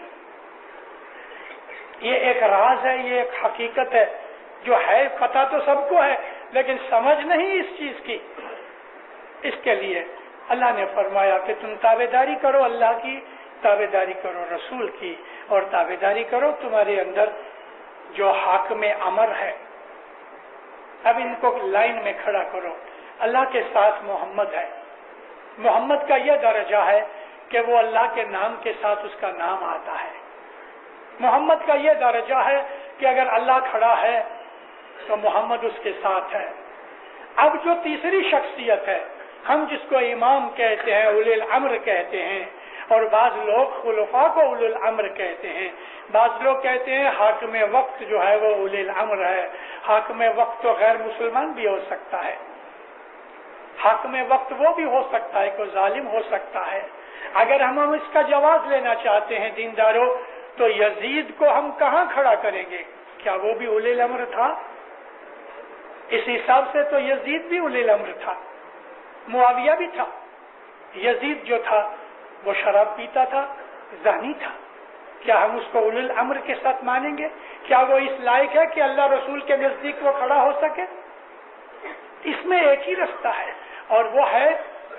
یہ ایک راز ہے، یہ ایک حقیقت ہے جو ہے، پتہ تو سب کو ہے لیکن سمجھ نہیں اس چیز کی۔ اس کے لیے اللہ نے فرمایا کہ تم تابعداری کرو اللہ کی، تابعداری کرو رسول کی، اور تابعداری کرو تمہارے اندر جو حاکم امر ہے۔ اب ان کو لائن میں کھڑا کرو۔ اللہ کے ساتھ محمد ہے، محمد کا یہ درجہ ہے کہ وہ اللہ کے نام کے ساتھ اس کا نام آتا ہے۔ محمد کا یہ درجہ ہے کہ اگر اللہ کھڑا ہے تو محمد اس کے ساتھ ہے۔ اب جو تیسری شخصیت ہے، ہم جس کو امام کہتے ہیں، اولی الامر کہتے ہیں، اور بعض لوگ خلفاء کو اولی الامر کہتے ہیں، بعض لوگ کہتے ہیں حاکم وقت جو ہے وہ اولی الامر ہے۔ حاکم وقت تو غیر مسلمان بھی ہو سکتا ہے، حاکم وقت وہ بھی ہو سکتا ہے، کوئی ظالم ہو سکتا ہے۔ اگر ہم اس کا جواز لینا چاہتے ہیں دینداروں، تو یزید کو ہم کہاں کھڑا کریں گے؟ کیا وہ بھی اولی الامر تھا؟ اس حساب سے تو یزید بھی اولی الامر تھا، معاویہ بھی تھا۔ یزید جو تھا وہ شراب پیتا تھا، زانی تھا، کیا ہم اس کو اولی الامر کے ساتھ مانیں گے؟ کیا وہ اس لائق ہے کہ اللہ رسول کے نزدیک وہ کھڑا ہو سکے؟ اس میں ایک ہی رستہ ہے، اور وہ ہے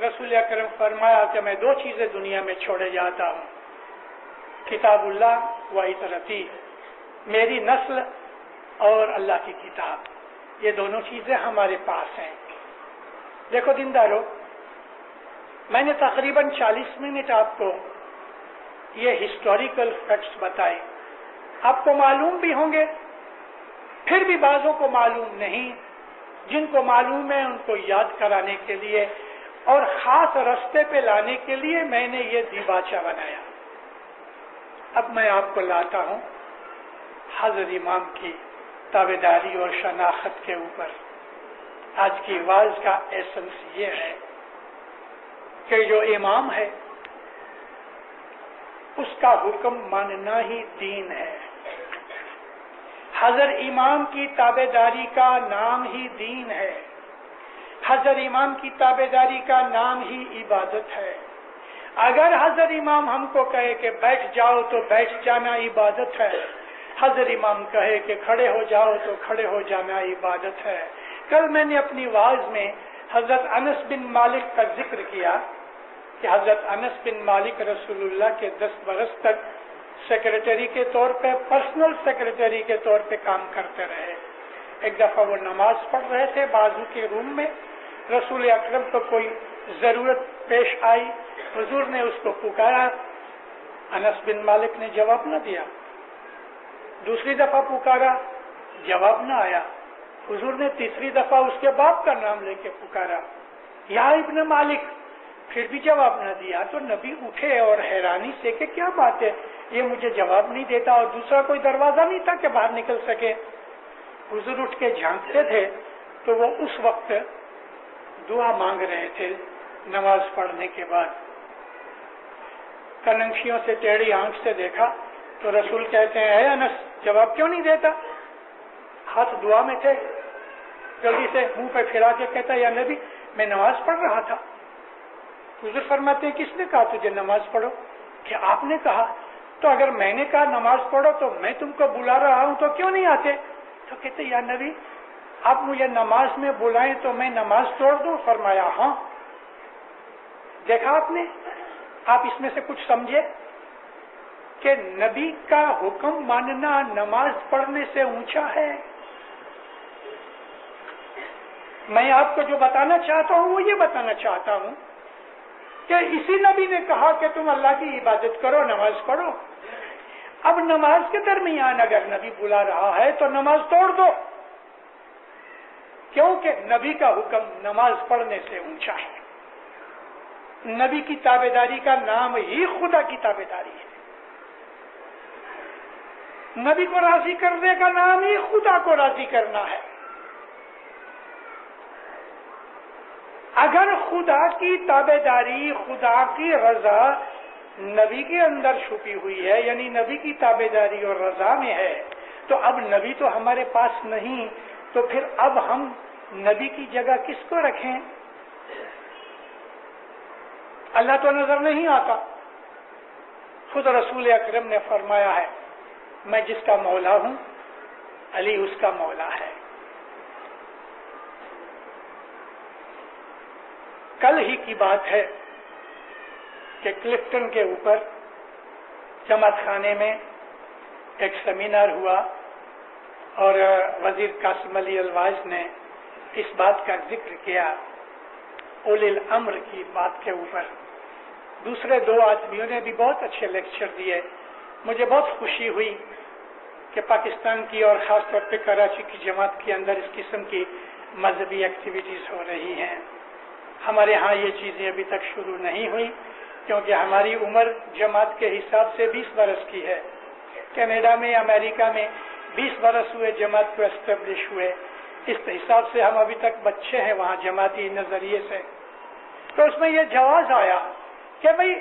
رسول اکرم فرمایا کہ میں 2 چیزیں دنیا میں چھوڑے جاتا ہوں، کتاب اللہ و اطرتی، میری نسل اور اللہ کی کتاب۔ یہ دونوں چیزیں ہمارے پاس ہیں۔ دیکھو دیندارو، میں نے تقریباً 40 منٹ آپ کو یہ ہسٹوریکل فیکٹس بتائے، آپ کو معلوم بھی ہوں گے، پھر بھی بعضوں کو معلوم نہیں، جن کو معلوم ہے ان کو یاد کرانے کے لیے اور خاص رستے پہ لانے کے لیے میں نے یہ دیباچہ بنایا۔ اب میں آپ کو لاتا ہوں حضرت امام کی تابعداری اور شناخت کے اوپر۔ آج کی واعظ کا ایسنس یہ ہے کہ جو امام ہے اس کا حکم ماننا ہی دین ہے۔ حضرت امام کی تابعداری کا نام ہی دین ہے، حضرت امام کی تابعداری کا نام ہی عبادت ہے۔ اگر حضرت امام ہم کو کہے کہ بیٹھ جاؤ تو بیٹھ جانا عبادت ہے، حضرت امام کہے کہ کھڑے ہو جاؤ تو کھڑے ہو جانا عبادت ہے۔ کل میں نے اپنی واعظ میں حضرت انس بن مالک کا ذکر کیا کہ حضرت انس بن مالک رسول اللہ کے 10 برس تک سیکریٹری کے طور پہ، پرسنل سیکریٹری کے طور پہ کام کرتے رہے۔ ایک دفعہ وہ نماز پڑھ رہے تھے بازو کے روم میں، رسول اکرم کو کوئی ضرورت پیش آئی، حضور نے اس کو پکارا، انس بن مالک نے جواب نہ دیا، دوسری دفعہ پکارا، جواب نہ آیا، حضور نے تیسری دفعہ اس کے باپ کا نام لے کے پکارا، یا ابن مالک، پھر بھی جواب نہ دیا۔ تو نبی اٹھے اور حیرانی سے کہ کیا بات ہے، یہ مجھے جواب نہیں دیتا، اور دوسرا کوئی دروازہ نہیں تھا کہ باہر نکل سکے۔ حضور اٹھ کے جھانکتے تھے تو وہ اس وقت دعا مانگ رہے تھے نماز پڑھنے کے بعد۔ کننکشیوں سے ٹیڑھی آنکھ سے دیکھا تو رسول کہتے ہیں، اے انس جواب کیوں نہیں دیتا؟ ہاتھ دعا میں تھے، جلدی سے منہ پہ پھرا کے کہتا، یا نبی میں نماز پڑھ رہا تھا۔ حضور فرماتے ہیں، کس نے کہا تجھے نماز پڑھو؟ کہ آپ نے کہا۔ تو اگر میں نے کہا نماز پڑھو تو میں تم کو بلا رہا ہوں تو کیوں نہیں آتے؟ تو کہتے، یا نبی آپ مجھے نماز میں بلائیں تو میں نماز توڑ دوں؟ فرمایا ہاں۔ دیکھا آپ نے، آپ اس میں سے کچھ سمجھے کہ نبی کا حکم ماننا نماز پڑھنے سے اونچا ہے؟ میں آپ کو جو بتانا چاہتا ہوں وہ یہ بتانا چاہتا ہوں کہ اسی نبی نے کہا کہ تم اللہ کی عبادت کرو، نماز پڑھو۔ اب نماز کے درمیان اگر نبی بلا رہا ہے تو نماز توڑ دو، کیونکہ نبی کا حکم نماز پڑھنے سے اونچا ہے۔ نبی کی تابعداری کا نام ہی خدا کی تابعداری ہے۔ نبی کو راضی کرنے کا نام ہی خدا کو راضی کرنا ہے۔ اگر خدا کی تابعداری، خدا کی رضا نبی کے اندر چھپی ہوئی ہے، یعنی نبی کی تابعداری اور رضا میں ہے، تو اب نبی تو ہمارے پاس نہیں، تو پھر اب ہم نبی کی جگہ کس کو رکھیں؟ اللہ تو نظر نہیں آتا۔ خود رسول اکرم نے فرمایا ہے، میں جس کا مولا ہوں علی اس کا مولا ہے۔ کل ہی کی بات ہے کہ کلفٹن کے اوپر جماعت خانے میں ایک سیمینار ہوا اور وزیر قاسم علی الواز نے اس بات کا ذکر کیا، اولی الامر کی بات کے اوپر۔ دوسرے 2 آدمیوں نے بھی بہت اچھے لیکچر دیے۔ مجھے بہت خوشی ہوئی کہ پاکستان کی اور خاص طور پہ کراچی کی جماعت کے اندر اس قسم کی مذہبی ایکٹیویٹیز ہو رہی ہیں۔ ہمارے ہاں یہ چیزیں ابھی تک شروع نہیں ہوئی کیونکہ ہماری عمر جماعت کے حساب سے 20 برس کی ہے۔ کینیڈا میں، امریکہ میں 20 برس ہوئے جماعت کو اسٹیبلش ہوئے، اس حساب سے ہم ابھی تک بچے ہیں وہاں جماعتی نظریے سے۔ تو اس میں یہ جواز آیا کہ بھئی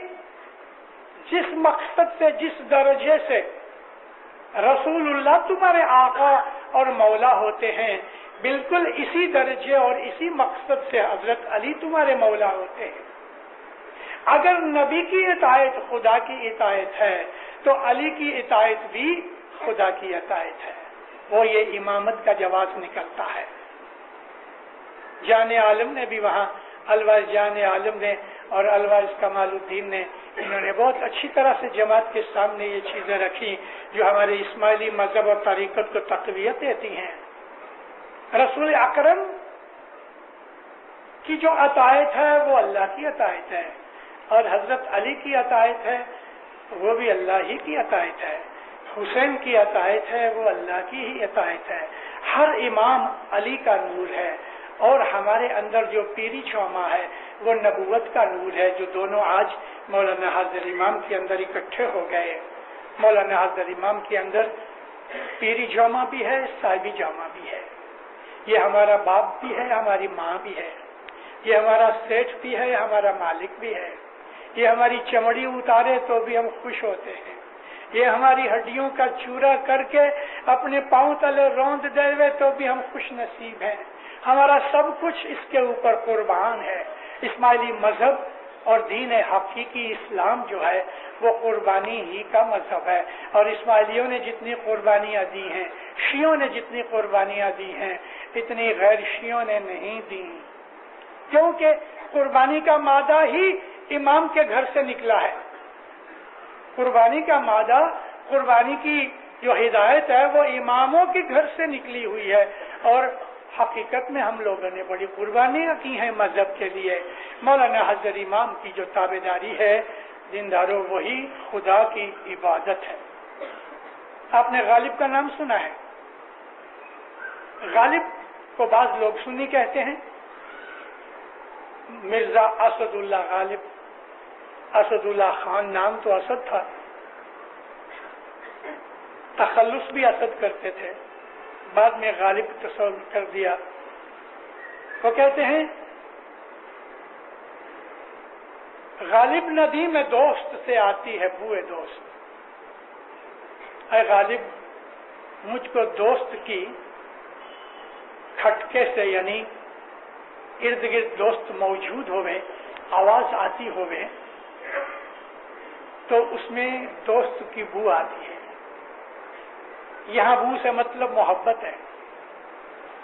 جس مقصد سے، جس درجے سے رسول اللہ تمہارے آقا اور مولا ہوتے ہیں، بالکل اسی درجے اور اسی مقصد سے حضرت علی تمہارے مولا ہوتے ہیں۔ اگر نبی کی اطاعت خدا کی اطاعت ہے تو علی کی اطاعت بھی خدا کی اطاعت ہے، وہ یہ امامت کا جواز نکلتا ہے۔ جان عالم نے بھی وہاں، الواز جان عالم نے اور الواز کمال الدین نے، انہوں نے بہت اچھی طرح سے جماعت کے سامنے یہ چیزیں رکھی جو ہمارے اسماعیلی مذہب اور طریقت کو تقویت دیتی ہیں۔ رسول اکرم کی جو عطایت ہے وہ اللہ کی عطایت ہے، اور حضرت علی کی عطایت ہے وہ بھی اللہ ہی کی عطایت ہے، حسین کی عطایت ہے وہ اللہ کی ہی عطایت ہے۔ ہر امام علی کا نور ہے، اور ہمارے اندر جو پیری چوما ہے وہ نبوت کا نور ہے، جو دونوں آج مولانا حاضر امام کے اندر اکٹھے ہو گئے۔ مولانا حاضر امام کے اندر پیری جامع بھی ہے، صاحبی جامع بھی ہے۔ یہ ہمارا باپ بھی ہے، ہماری ماں بھی ہے، یہ ہمارا سیٹھ بھی ہے، ہمارا مالک بھی ہے، یہ ہماری چمڑی اتارے تو بھی ہم خوش ہوتے ہیں، یہ ہماری ہڈیوں کا چورا کر کے اپنے پاؤں تلے روند دے ہوئے تو بھی ہم خوش نصیب ہیں۔ ہمارا سب کچھ اس کے اوپر قربان ہے۔ اسماعیلی مذہب اور دین حقیقی اسلام جو ہے وہ قربانی ہی کا مذہب ہے، اور اسماعیلیوں نے جتنی قربانیاں دی ہیں، شیعوں نے جتنی قربانیاں دی ہیں، اتنی غیر شیعوں نے نہیں دی، کیونکہ قربانی کا مادہ ہی امام کے گھر سے نکلا ہے۔ قربانی کا مادہ، قربانی کی جو ہدایت ہے وہ اماموں کے گھر سے نکلی ہوئی ہے، اور حقیقت میں ہم لوگوں نے بڑی قربانیاں کی ہیں مذہب کے لیے۔ مولانا حضرت امام کی جو تابعداری ہے دینداروں، وہی خدا کی عبادت ہے۔ آپ نے غالب کا نام سنا ہے؟ غالب کو بعض لوگ سنی کہتے ہیں، مرزا اسد اللہ غالب، اسد اللہ خان نام تو اسد تھا، تخلص بھی اسد کرتے تھے، بعد میں غالب تصور کر دیا۔ وہ کہتے ہیں غالب ندی میں دوست سے آتی ہے بوئے دوست، اے غالب مجھ کو دوست کی کھٹکے سے، یعنی ارد گرد دوست موجود ہوئے، آواز آتی ہوئے تو اس میں دوست کی بو آتی ہے۔ یہاں بو سے مطلب محبت ہے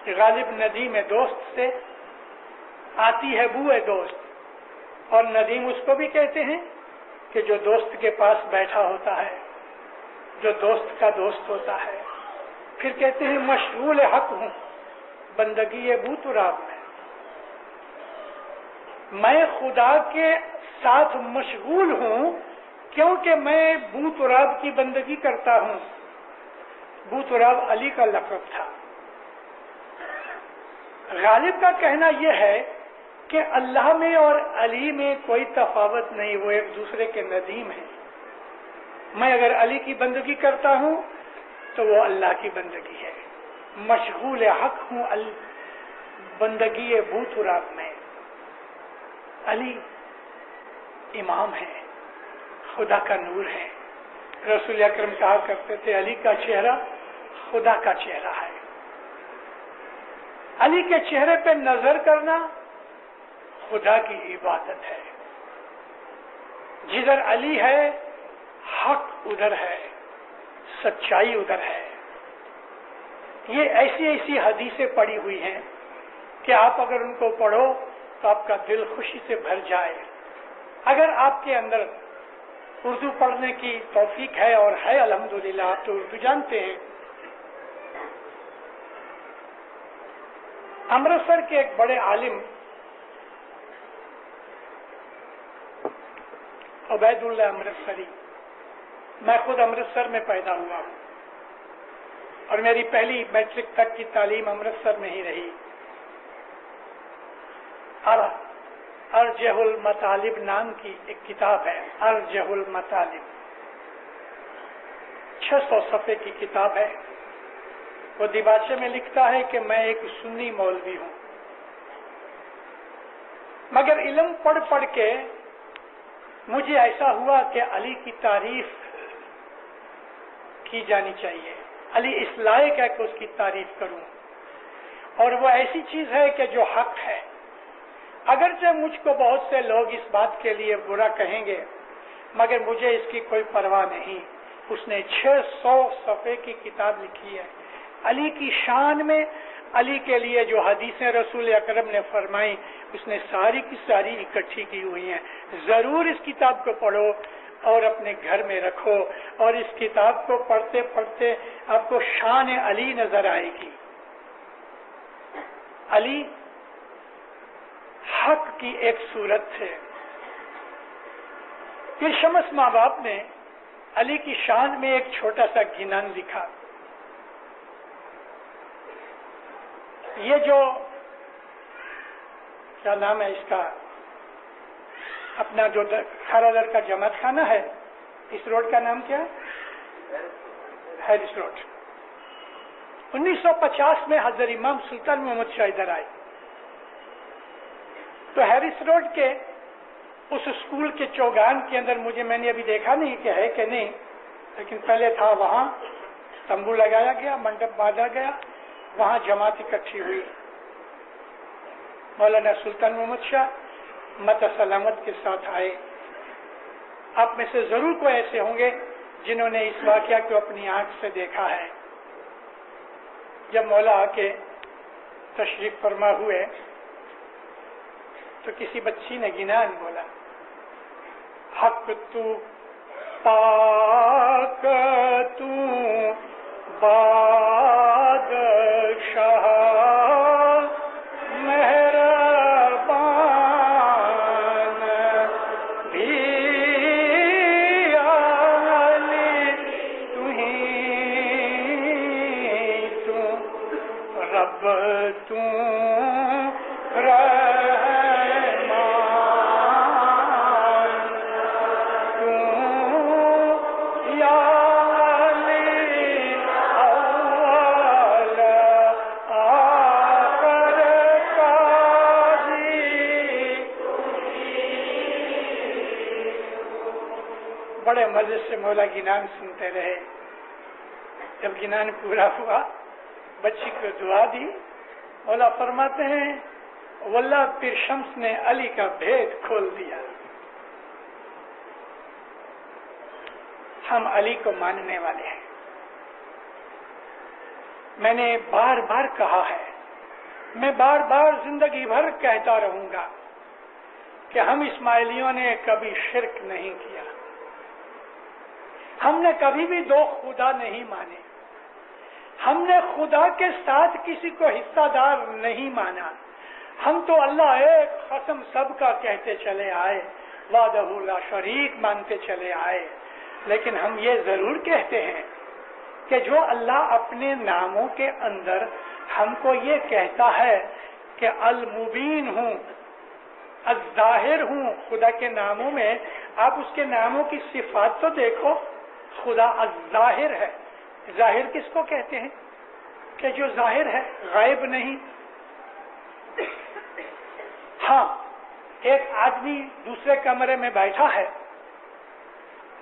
کہ غالب ندی میں دوست سے آتی ہے بوئے دوست، اور ندیم اس کو بھی کہتے ہیں کہ جو دوست کے پاس بیٹھا ہوتا ہے، جو دوست کا دوست ہوتا ہے۔ پھر کہتے ہیں مشغول حق ہوں بندگی بو تراب میں خدا کے ساتھ مشغول ہوں، کیونکہ میں بو تراب کی بندگی کرتا ہوں۔ بو تراب علی کا لقب تھا۔ غالب کا کہنا یہ ہے کہ اللہ میں اور علی میں کوئی تفاوت نہیں، وہ ایک دوسرے کے ندیم ہیں۔ میں اگر علی کی بندگی کرتا ہوں تو وہ اللہ کی بندگی ہے۔ مشغول حق ہوں بندگی بو تراب میں۔ علی امام ہے، خدا کا نور ہے۔ رسول اکرم کہا کرتے تھے علی کا چہرہ خدا کا چہرہ ہے۔ علی کے چہرے پہ نظر کرنا خدا کی عبادت ہے۔ جدھر علی ہے حق ادھر ہے، سچائی ادھر ہے۔ یہ ایسی ایسی حدیثیں پڑھی ہوئی ہیں کہ آپ اگر ان کو پڑھو تو آپ کا دل خوشی سے بھر جائے۔ اگر آپ کے اندر اردو پڑھنے کی توفیق ہے، اور ہے الحمدللہ، آپ تو اردو جانتے ہیں۔ امرتسر کے ایک بڑے عالم عبید اللہ امرتسری، میں خود امرتسر میں پیدا ہوا ہوں، اور میری پہلی میٹرک تک کی تعلیم امرتسر میں ہی رہی۔ ارجح المطالب نام کی ایک کتاب ہے، ارجح المطالب، 600 صفحے کی کتاب ہے۔ وہ دیباچے میں لکھتا ہے کہ میں ایک سنی مولوی ہوں، مگر علم پڑھ پڑھ کے مجھے ایسا ہوا کہ علی کی تعریف کی جانی چاہیے، علی اس لائق ہے کہ اس کی تعریف کروں، اور وہ ایسی چیز ہے کہ جو حق ہے۔ اگرچہ مجھ کو بہت سے لوگ اس بات کے لیے برا کہیں گے، مگر مجھے اس کی کوئی پرواہ نہیں۔ اس نے 600 صفحے کی کتاب لکھی ہے علی کی شان میں، علی کے لیے جو حدیثیں رسول اکرم نے فرمائی اس نے ساری کی ساری اکٹھی کی ہوئی ہیں۔ ضرور اس کتاب کو پڑھو اور اپنے گھر میں رکھو، اور اس کتاب کو پڑھتے پڑھتے آپ کو شان علی نظر آئے گی۔ علی حق کی ایک صورت تھے. پھر شمس ماں باپ نے علی کی شان میں ایک چھوٹا سا گنان لکھا. یہ جو کیا نام ہے اس کا، اپنا جو کھارادر کا جماعت خانہ ہے، اس روڈ کا نام کیا ہے؟ Harris road. 1950 میں حضرت امام سلطان محمد شاہ ادھر آئے تو ہیرس روڈ کے اس اسکول کے چوگان کے اندر میں نے ابھی دیکھا نہیں کہ ہے کہ نہیں، لیکن پہلے تھا. وہاں تمبو لگایا گیا، منڈپ باندھا گیا، وہاں جماعت اکٹھی ہوئی. مولانا سلطان محمد شاہ مت سلامت کے ساتھ آئے. آپ میں سے ضرور کوئی ایسے ہوں گے جنہوں نے اس واقعہ کو اپنی آنکھ سے دیکھا ہے. جب مولا آ کے تشریف فرما ہوئے تو کسی بچی نے گنان بولا، حق تو پاک تو بادشاہ مہربان بھی علی تو رب تو بڑے مزے سے مولا گنان سنتے رہے. جب گنان پورا ہوا بچی کو دعا دی. مولا فرماتے ہیں واللہ پیر شمس نے علی کا بھید کھول دیا. ہم علی کو ماننے والے ہیں. میں نے بار بار کہا ہے، میں بار بار زندگی بھر کہتا رہوں گا کہ ہم اسماعیلیوں نے کبھی شرک نہیں کیا. ہم نے کبھی بھی دو خدا نہیں مانے. ہم نے خدا کے ساتھ کسی کو حصہ دار نہیں مانا. ہم تو اللہ ایک قسم سب کا کہتے چلے آئے، وحدہ لا شریک مانتے چلے آئے. لیکن ہم یہ ضرور کہتے ہیں کہ جو اللہ اپنے ناموں کے اندر ہم کو یہ کہتا ہے کہ المبین ہوں، الظاہر ہوں. خدا کے ناموں میں آپ اس کے ناموں کی صفات تو دیکھو. خدا الظاہر ہے. ظاہر کس کو کہتے ہیں؟ کہ جو ظاہر ہے، غائب نہیں. ہاں، ایک آدمی دوسرے کمرے میں بیٹھا ہے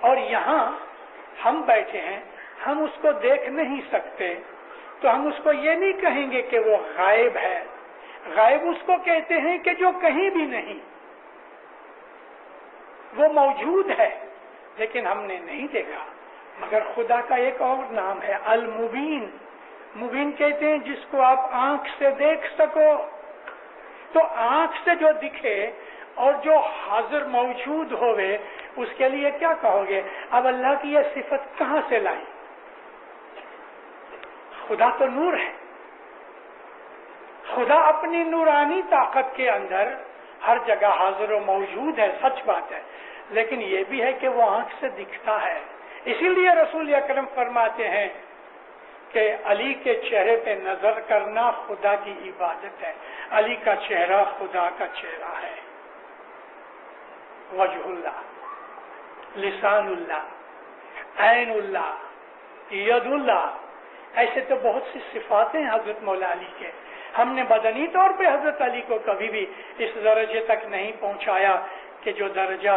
اور یہاں ہم بیٹھے ہیں، ہم اس کو دیکھ نہیں سکتے تو ہم اس کو یہ نہیں کہیں گے کہ وہ غائب ہے. غائب اس کو کہتے ہیں کہ جو کہیں بھی نہیں، وہ موجود ہے لیکن ہم نے نہیں دیکھا. مگر خدا کا ایک اور نام ہے المبین. مبین کہتے ہیں جس کو آپ آنکھ سے دیکھ سکو. تو آنکھ سے جو دکھے اور جو حاضر موجود ہوئے اس کے لیے کیا کہو گے؟ اب اللہ کی یہ صفت کہاں سے لائی؟ خدا تو نور ہے. خدا اپنی نورانی طاقت کے اندر ہر جگہ حاضر و موجود ہے، سچ بات ہے. لیکن یہ بھی ہے کہ وہ آنکھ سے دکھتا ہے. اسی لیے رسول اکرم فرماتے ہیں کہ علی کے چہرے پہ نظر کرنا خدا کی عبادت ہے. علی کا چہرہ خدا کا چہرہ ہے. وجہ اللہ، لسان اللہ، عین اللہ، ید اللہ، ایسے تو بہت سی صفات ہیں حضرت مولا علی کے. ہم نے بدنی طور پہ حضرت علی کو کبھی بھی اس درجے تک نہیں پہنچایا کہ جو درجہ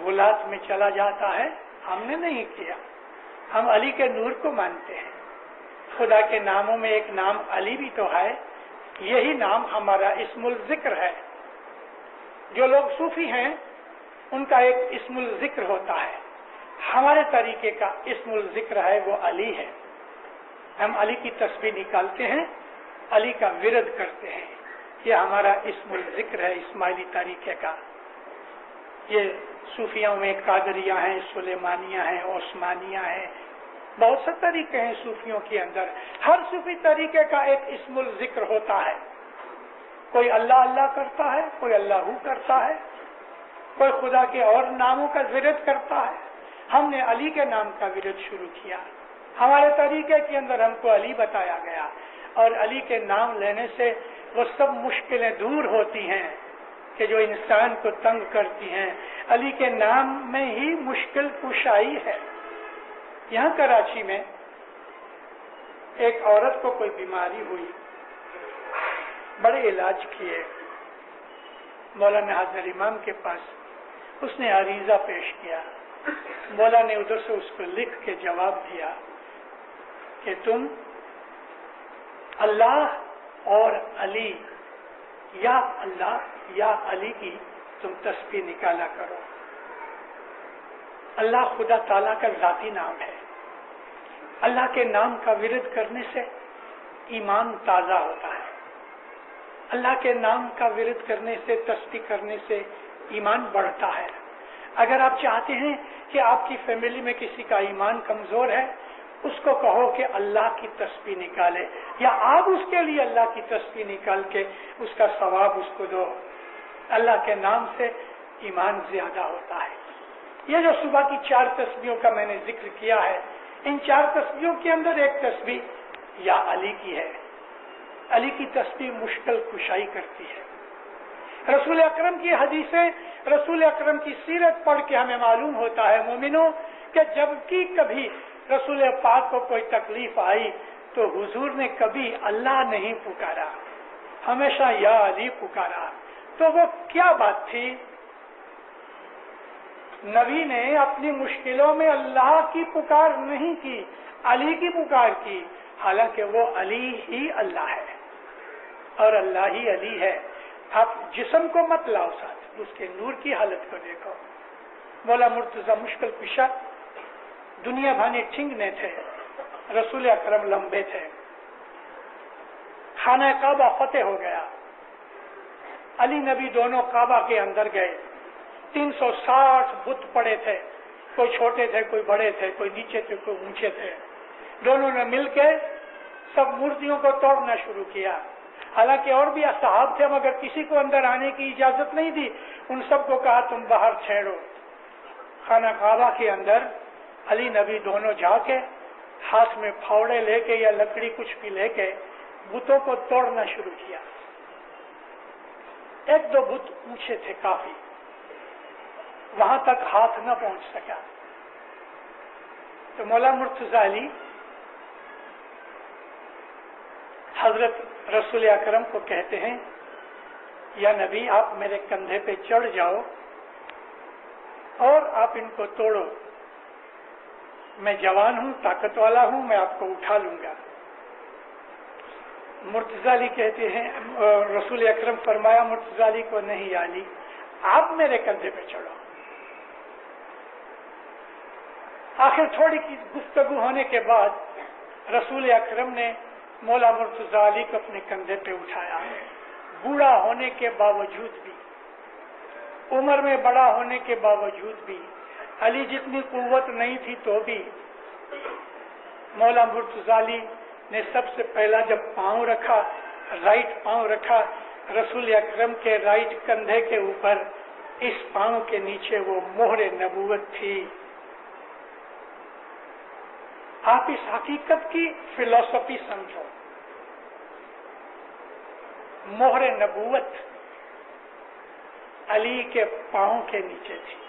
غلات میں چلا جاتا ہے، ہم نے نہیں کیا. ہم علی کے نور کو مانتے ہیں. خدا کے ناموں میں ایک نام علی بھی تو ہے. یہی نام ہمارا اسم الذکر ہے. جو لوگ صوفی ہیں ان کا ایک اسم الذکر ہوتا ہے. ہمارے طریقے کا اسم الذکر ہے وہ علی ہے. ہم علی کی تسبیح نکالتے ہیں، علی کا ورد کرتے ہیں. یہ ہمارا اسم الذکر ہے اسماعیلی طریقے کا. یہ صوفیوں میں قادریہ ہیں، سلیمانیہ ہیں، عثمانیہ ہیں، بہت سے طریقے ہیں صوفیوں کے اندر. ہر صوفی طریقے کا ایک اسم الذکر ہوتا ہے. کوئی اللہ اللہ کرتا ہے، کوئی اللہ کرتا ہے، کوئی خدا کے اور ناموں کا ورد کرتا ہے۔ ہم نے علی کے نام کا ورد شروع کیا، ہمارے طریقے کے اندر ہم کو علی بتایا گیا، اور علی کے نام لینے سے وہ سب مشکلیں دور ہوتی ہیں کہ جو انسان کو تنگ کرتی ہیں۔ علی کے نام میں ہی مشکل کشائی ہے۔ یہاں کراچی میں ایک عورت کو کوئی بیماری ہوئی، بڑے علاج کیے، مولانا حاضر امام کے پاس اس نے عریضہ پیش کیا، مولا نے ادھر سے اس کو لکھ کے جواب دیا کہ تم اللہ اور علی، یا اللہ یا علی کی تم تسبیح نکالا کرو۔ اللہ خدا تعالیٰ کا ذاتی نام ہے، اللہ کے نام کا ورد کرنے سے ایمان تازہ ہوتا ہے، اللہ کے نام کا ورد کرنے سے، تسبیح کرنے سے ایمان بڑھتا ہے۔ اگر آپ چاہتے ہیں کہ آپ کی فیملی میں کسی کا ایمان کمزور ہے، اس کو کہو کہ اللہ کی تسبیح نکالے، یا آپ اس کے لیے اللہ کی تسبیح نکال کے اس کا ثواب اس کو دو۔ اللہ کے نام سے ایمان زیادہ ہوتا ہے۔ یہ جو صبح کی 4 تسبیحوں کا میں نے ذکر کیا ہے، ان 4 تسبیحوں کے اندر ایک تسبیح یا علی کی ہے۔ علی کی تسبیح مشکل کشائی کرتی ہے۔ رسول اکرم کی حدیثیں، رسول اکرم کی سیرت پڑھ کے ہمیں معلوم ہوتا ہے مومنوں کہ جب کی کبھی رسول پاک کو کوئی تکلیف آئی تو حضور نے کبھی اللہ نہیں پکارا، ہمیشہ یا علی پکارا۔ تو وہ کیا بات تھی؟ نبی نے اپنی مشکلوں میں اللہ کی پکار نہیں کی، علی کی پکار کی، حالانکہ وہ علی ہی اللہ ہے اور اللہ ہی علی ہے۔ آپ جسم کو مت لاؤ ساتھ، اس کے نور کی حالت کو دیکھو۔ مولا مرتضی مشکل کشا دنیا بھانے ٹھنگنے تھے، رسول اکرم لمبے تھے، خانہ کعبہ فتح ہو گیا، علی نبی دونوں کعبہ کے اندر گئے، 360 بت پڑے تھے، کوئی چھوٹے تھے، کوئی بڑے تھے، کوئی نیچے تھے، کوئی اونچے تھے، دونوں نے مل کے سب مورتیوں کو توڑنا شروع کیا۔ حالانکہ اور بھی اصحاب تھے مگر کسی کو اندر آنے کی اجازت نہیں دی، ان سب کو کہا تم باہر چھیڑو۔ خانہ کعبہ کے اندر علی نبی دونوں جا کے ہاتھ میں پھاوڑے لے کے یا لکڑی کچھ بھی لے کے بتوں کو توڑنا شروع کیا۔ 1-2 بت اونچے تھے کافی، وہاں تک ہاتھ نہ پہنچ سکا، تو مولا مرتضی علی حضرت رسول اکرم کو کہتے ہیں یا نبی آپ میرے کندھے پہ چڑھ جاؤ اور آپ ان کو توڑو، میں جوان ہوں، طاقت والا ہوں، میں آپ کو اٹھا لوں گا۔ مرتضی علی کہتے ہیں، رسول اکرم فرمایا مرتضی علی کو نہیں یا علی آپ میرے کندھے پہ چڑھو۔ آخر تھوڑی کی گفتگو ہونے کے بعد رسول اکرم نے مولا مرتضی علی کو اپنے کندھے پہ اٹھایا۔ بوڑھا ہونے کے باوجود بھی، عمر میں بڑا ہونے کے باوجود بھی، علی جتنی قوت نہیں تھی تو بھی مولا مرتضی علی نے سب سے پہلا جب پاؤں رکھا، رائٹ پاؤں رکھا رسول اکرم کے رائٹ کندھے کے اوپر، اس پاؤں کے نیچے وہ مہر نبوت تھی۔ آپ اس حقیقت کی فلسفی سمجھو، مہر نبوت علی کے پاؤں کے نیچے تھی۔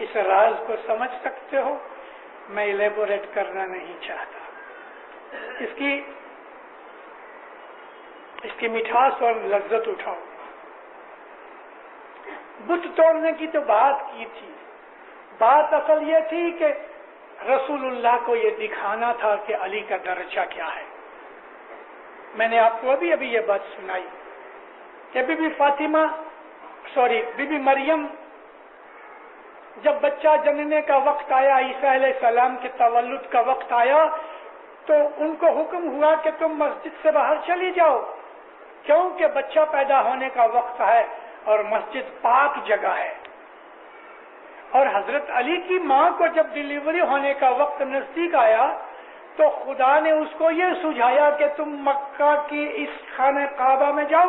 اس راز کو سمجھ سکتے ہو، میں الیبوریٹ کرنا نہیں چاہتا۔ اس کی مٹھاس اور لذت اٹھاؤ۔ بت توڑنے کی تو بات کی تھی، بات اصل یہ تھی کہ رسول اللہ کو یہ دکھانا تھا کہ علی کا درجہ کیا ہے۔ میں نے آپ کو ابھی یہ بات سنائی کہ بی بی مریم جب بچہ جننے کا وقت آیا، عیسیٰ علیہ السلام کے تولد کا وقت آیا، تو ان کو حکم ہوا کہ تم مسجد سے باہر چلی جاؤ، کیونکہ بچہ پیدا ہونے کا وقت ہے اور مسجد پاک جگہ ہے۔ اور حضرت علی کی ماں کو جب ڈلیوری ہونے کا وقت نزدیک آیا تو خدا نے اس کو یہ سجھایا کہ تم مکہ کی اس خانہ کعبہ میں جاؤ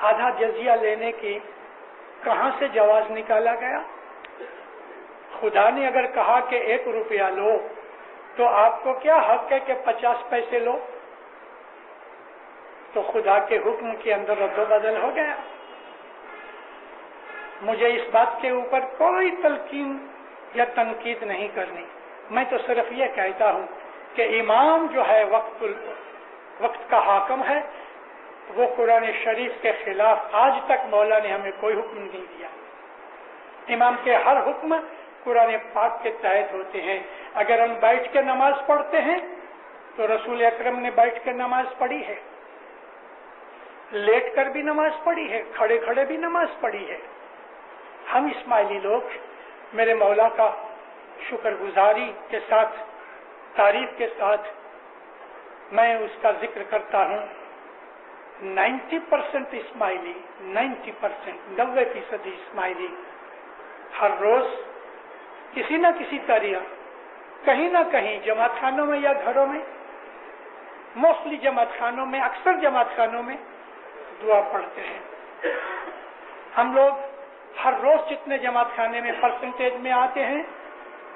آدھا جزیہ لینے کی کہاں سے جواز نکالا گیا؟ خدا نے اگر کہا کہ 1 روپیہ لو تو آپ کو کیا حق ہے کہ 50 پیسے لو؟ تو خدا کے حکم کے اندر رد و بدل ہو گیا۔ مجھے اس بات کے اوپر کوئی تلقین یا تنقید نہیں کرنی، میں تو صرف یہ کہتا ہوں کہ امام جو ہے وقت کا حاکم ہے، وہ قرآن شریف کے خلاف آج تک مولا نے ہمیں کوئی حکم نہیں دیا۔ امام کے ہر حکم قرآن پاک کے تحت ہوتے ہیں۔ اگر ہم بیٹھ کے نماز پڑھتے ہیں تو رسول اکرم نے بیٹھ کے نماز پڑھی ہے، لیٹ کر بھی نماز پڑھی ہے، کھڑے کھڑے بھی نماز پڑھی ہے۔ ہم اسماعیلی لوگ میرے مولا کا شکر گزاری کے ساتھ، تعریف کے ساتھ میں اس کا ذکر کرتا ہوں۔ 90% اسماعیلی، 90% اسماعیلی ہر روز کسی نہ کسی طرح کہیں نہ کہیں جماعت خانوں میں یا گھروں میں، موسٹلی جماعت خانوں میں، اکثر جماعت خانوں میں دعا پڑھتے ہیں۔ ہم لوگ ہر روز جتنے جماعت خانے میں پرسنٹیج میں آتے ہیں،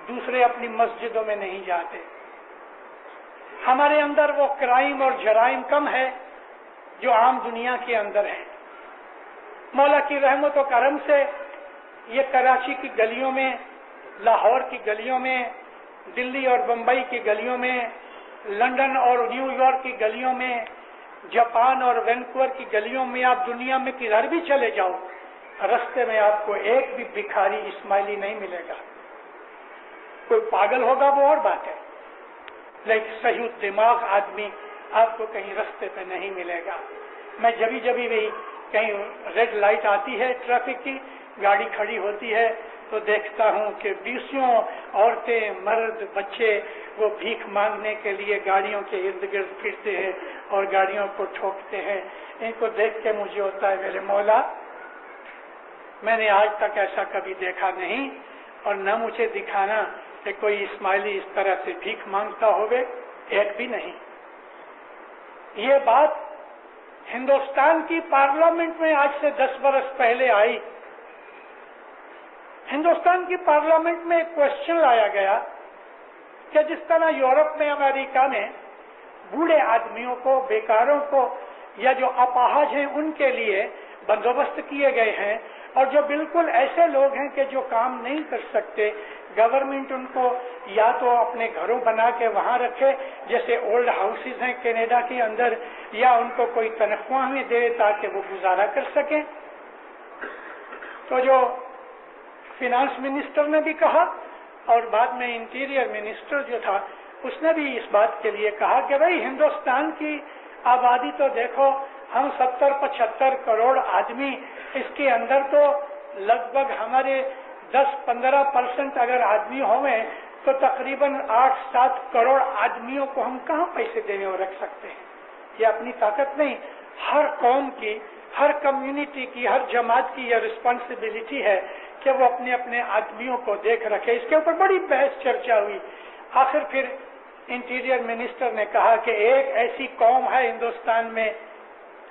دوسرے اپنی مسجدوں میں نہیں جاتے۔ ہمارے اندر وہ کرائم اور جرائم کم ہے جو عام دنیا کے اندر ہے۔ مولا کی رحمت و کرم سے یہ کراچی کی گلیوں میں، لاہور کی گلیوں میں، دلی اور بمبئی کی گلیوں میں، لندن اور نیو یارک کی گلیوں میں، جاپان اور وینکوور کی گلیوں میں، آپ دنیا میں کدھر بھی چلے جاؤ، رستے میں آپ کو ایک بھی بھکاری اسماعیلی نہیں ملے گا۔ کوئی پاگل ہوگا وہ اور بات ہے، لیکن صحیح دماغ آدمی آپ کو کہیں رستے پہ نہیں ملے گا۔ میں جبھی بھی کہیں ریڈ لائٹ آتی ہے ٹریفک کی، گاڑی کھڑی ہوتی ہے تو دیکھتا ہوں کہ 20 عورتیں، مرد، بچے وہ بھیک مانگنے کے لیے گاڑیوں کے ارد گرد پھرتے ہیں اور گاڑیوں کو ٹھوکتے ہیں۔ ان کو دیکھ کے مجھے ہوتا ہے میرے مولا، میں نے آج تک ایسا کبھی دیکھا نہیں، اور نہ مجھے دکھانا کہ کوئی اسماعیلی اس طرح سے بھیک مانگتا ہوگے، ایک بھی نہیں۔ یہ بات ہندوستان کی پارلیمنٹ میں آج سے 10 برس پہلے آئی۔ ہندوستان کی پارلیمنٹ میں ایک کوشچن لایا گیا کہ جس طرح یورپ میں، امریکہ میں بوڑھے آدمیوں کو، بیکاروں کو، یا جو اپاہج ہیں ان کے لیے بندوبست کیے گئے ہیں، اور جو بالکل ایسے لوگ ہیں کہ جو کام نہیں کر سکتے، گورنمنٹ ان کو یا تو اپنے گھروں بنا کے وہاں رکھے جیسے اولڈ ہاؤسز ہیں کینیڈا کے اندر، یا ان کو کوئی تنخواہیں دے تاکہ وہ گزارا کر سکیں۔ تو جو فینانس منسٹر نے بھی کہا، اور بعد میں انٹیریئر منسٹر جو تھا اس نے بھی اس بات کے لیے کہا کہ بھائی ہندوستان کی آبادی تو دیکھو، ہم 70-75 کروڑ آدمی، اس کے اندر تو لگ بھگ ہمارے 10-15% اگر آدمی ہوئے تو تقریباً 8-7 کروڑ آدمیوں کو ہم کہاں پیسے دینے اور رکھ سکتے ہیں؟ یہ اپنی طاقت نہیں، ہر قوم کی، ہر کمیونٹی کی، ہر جماعت کی یہ رسپانسبلٹی ہے کہ وہ اپنے اپنے آدمیوں کو دیکھ رکھے۔ اس کے اوپر بڑی بحث چرچا ہوئی، آخر پھر انٹیریئر منسٹر نے کہا کہ ایک ایسی قوم ہے ہندوستان میں،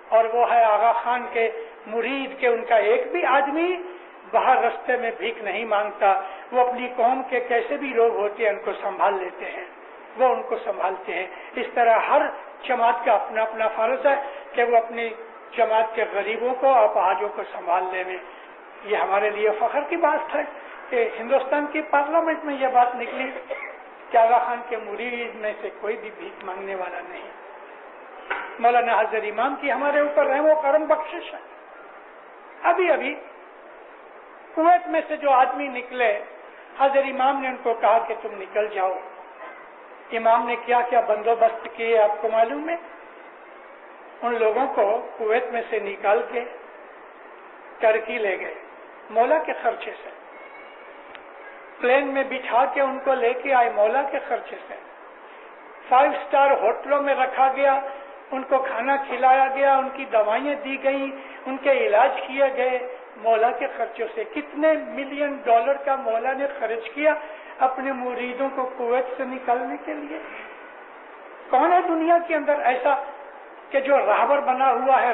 اور وہ ہے آغا خان کے مرید، کہ ان کا ایک بھی آدمی باہر رستے میں بھیک نہیں مانگتا، وہ اپنی قوم کے کیسے بھی لوگ ہوتے ہیں ان کو سنبھال لیتے ہیں، وہ ان کو سنبھالتے ہیں۔ اس طرح ہر جماعت کا اپنا اپنا فرض ہے کہ وہ اپنی جماعت کے غریبوں کو، اپاہجوں کو سنبھال لے میں۔ یہ ہمارے لیے فخر کی بات ہے کہ ہندوستان کی پارلیمنٹ میں یہ بات نکلی کہ آغا خان کے مرید میں سے کوئی بھی بھیک مانگنے والا نہیں۔ مولانا حضرت امام کی ہمارے اوپر رحم و کرم بخشش ہے۔ ابھی کویت میں سے جو آدمی نکلے، حضرت امام نے ان کو کہا کہ تم نکل جاؤ۔ امام نے کیا کیا بندوبست کیے آپ کو معلوم ہے؟ ان لوگوں کو کویت میں سے نکال کے ترکی لے گئے مولا کے خرچے سے، پلین میں بٹھا کے ان کو لے کے آئے مولا کے خرچے سے، 5 اسٹار ہوٹلوں میں رکھا گیا، ان کو کھانا کھلایا گیا، ان کی دوائیں دی گئیں، ان کے علاج کیے گئے مولا کے خرچوں سے۔ کتنے $ملین کا مولا نے خرچ کیا اپنے مریدوں کو کویت سے نکالنے کے لیے۔ کون ہے دنیا کے اندر ایسا کہ جو راہبر بنا ہوا ہے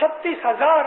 36,000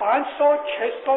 500-600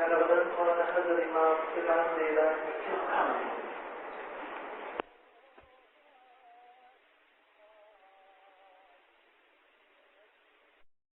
Kalau benar-benar ada lima, kita ambil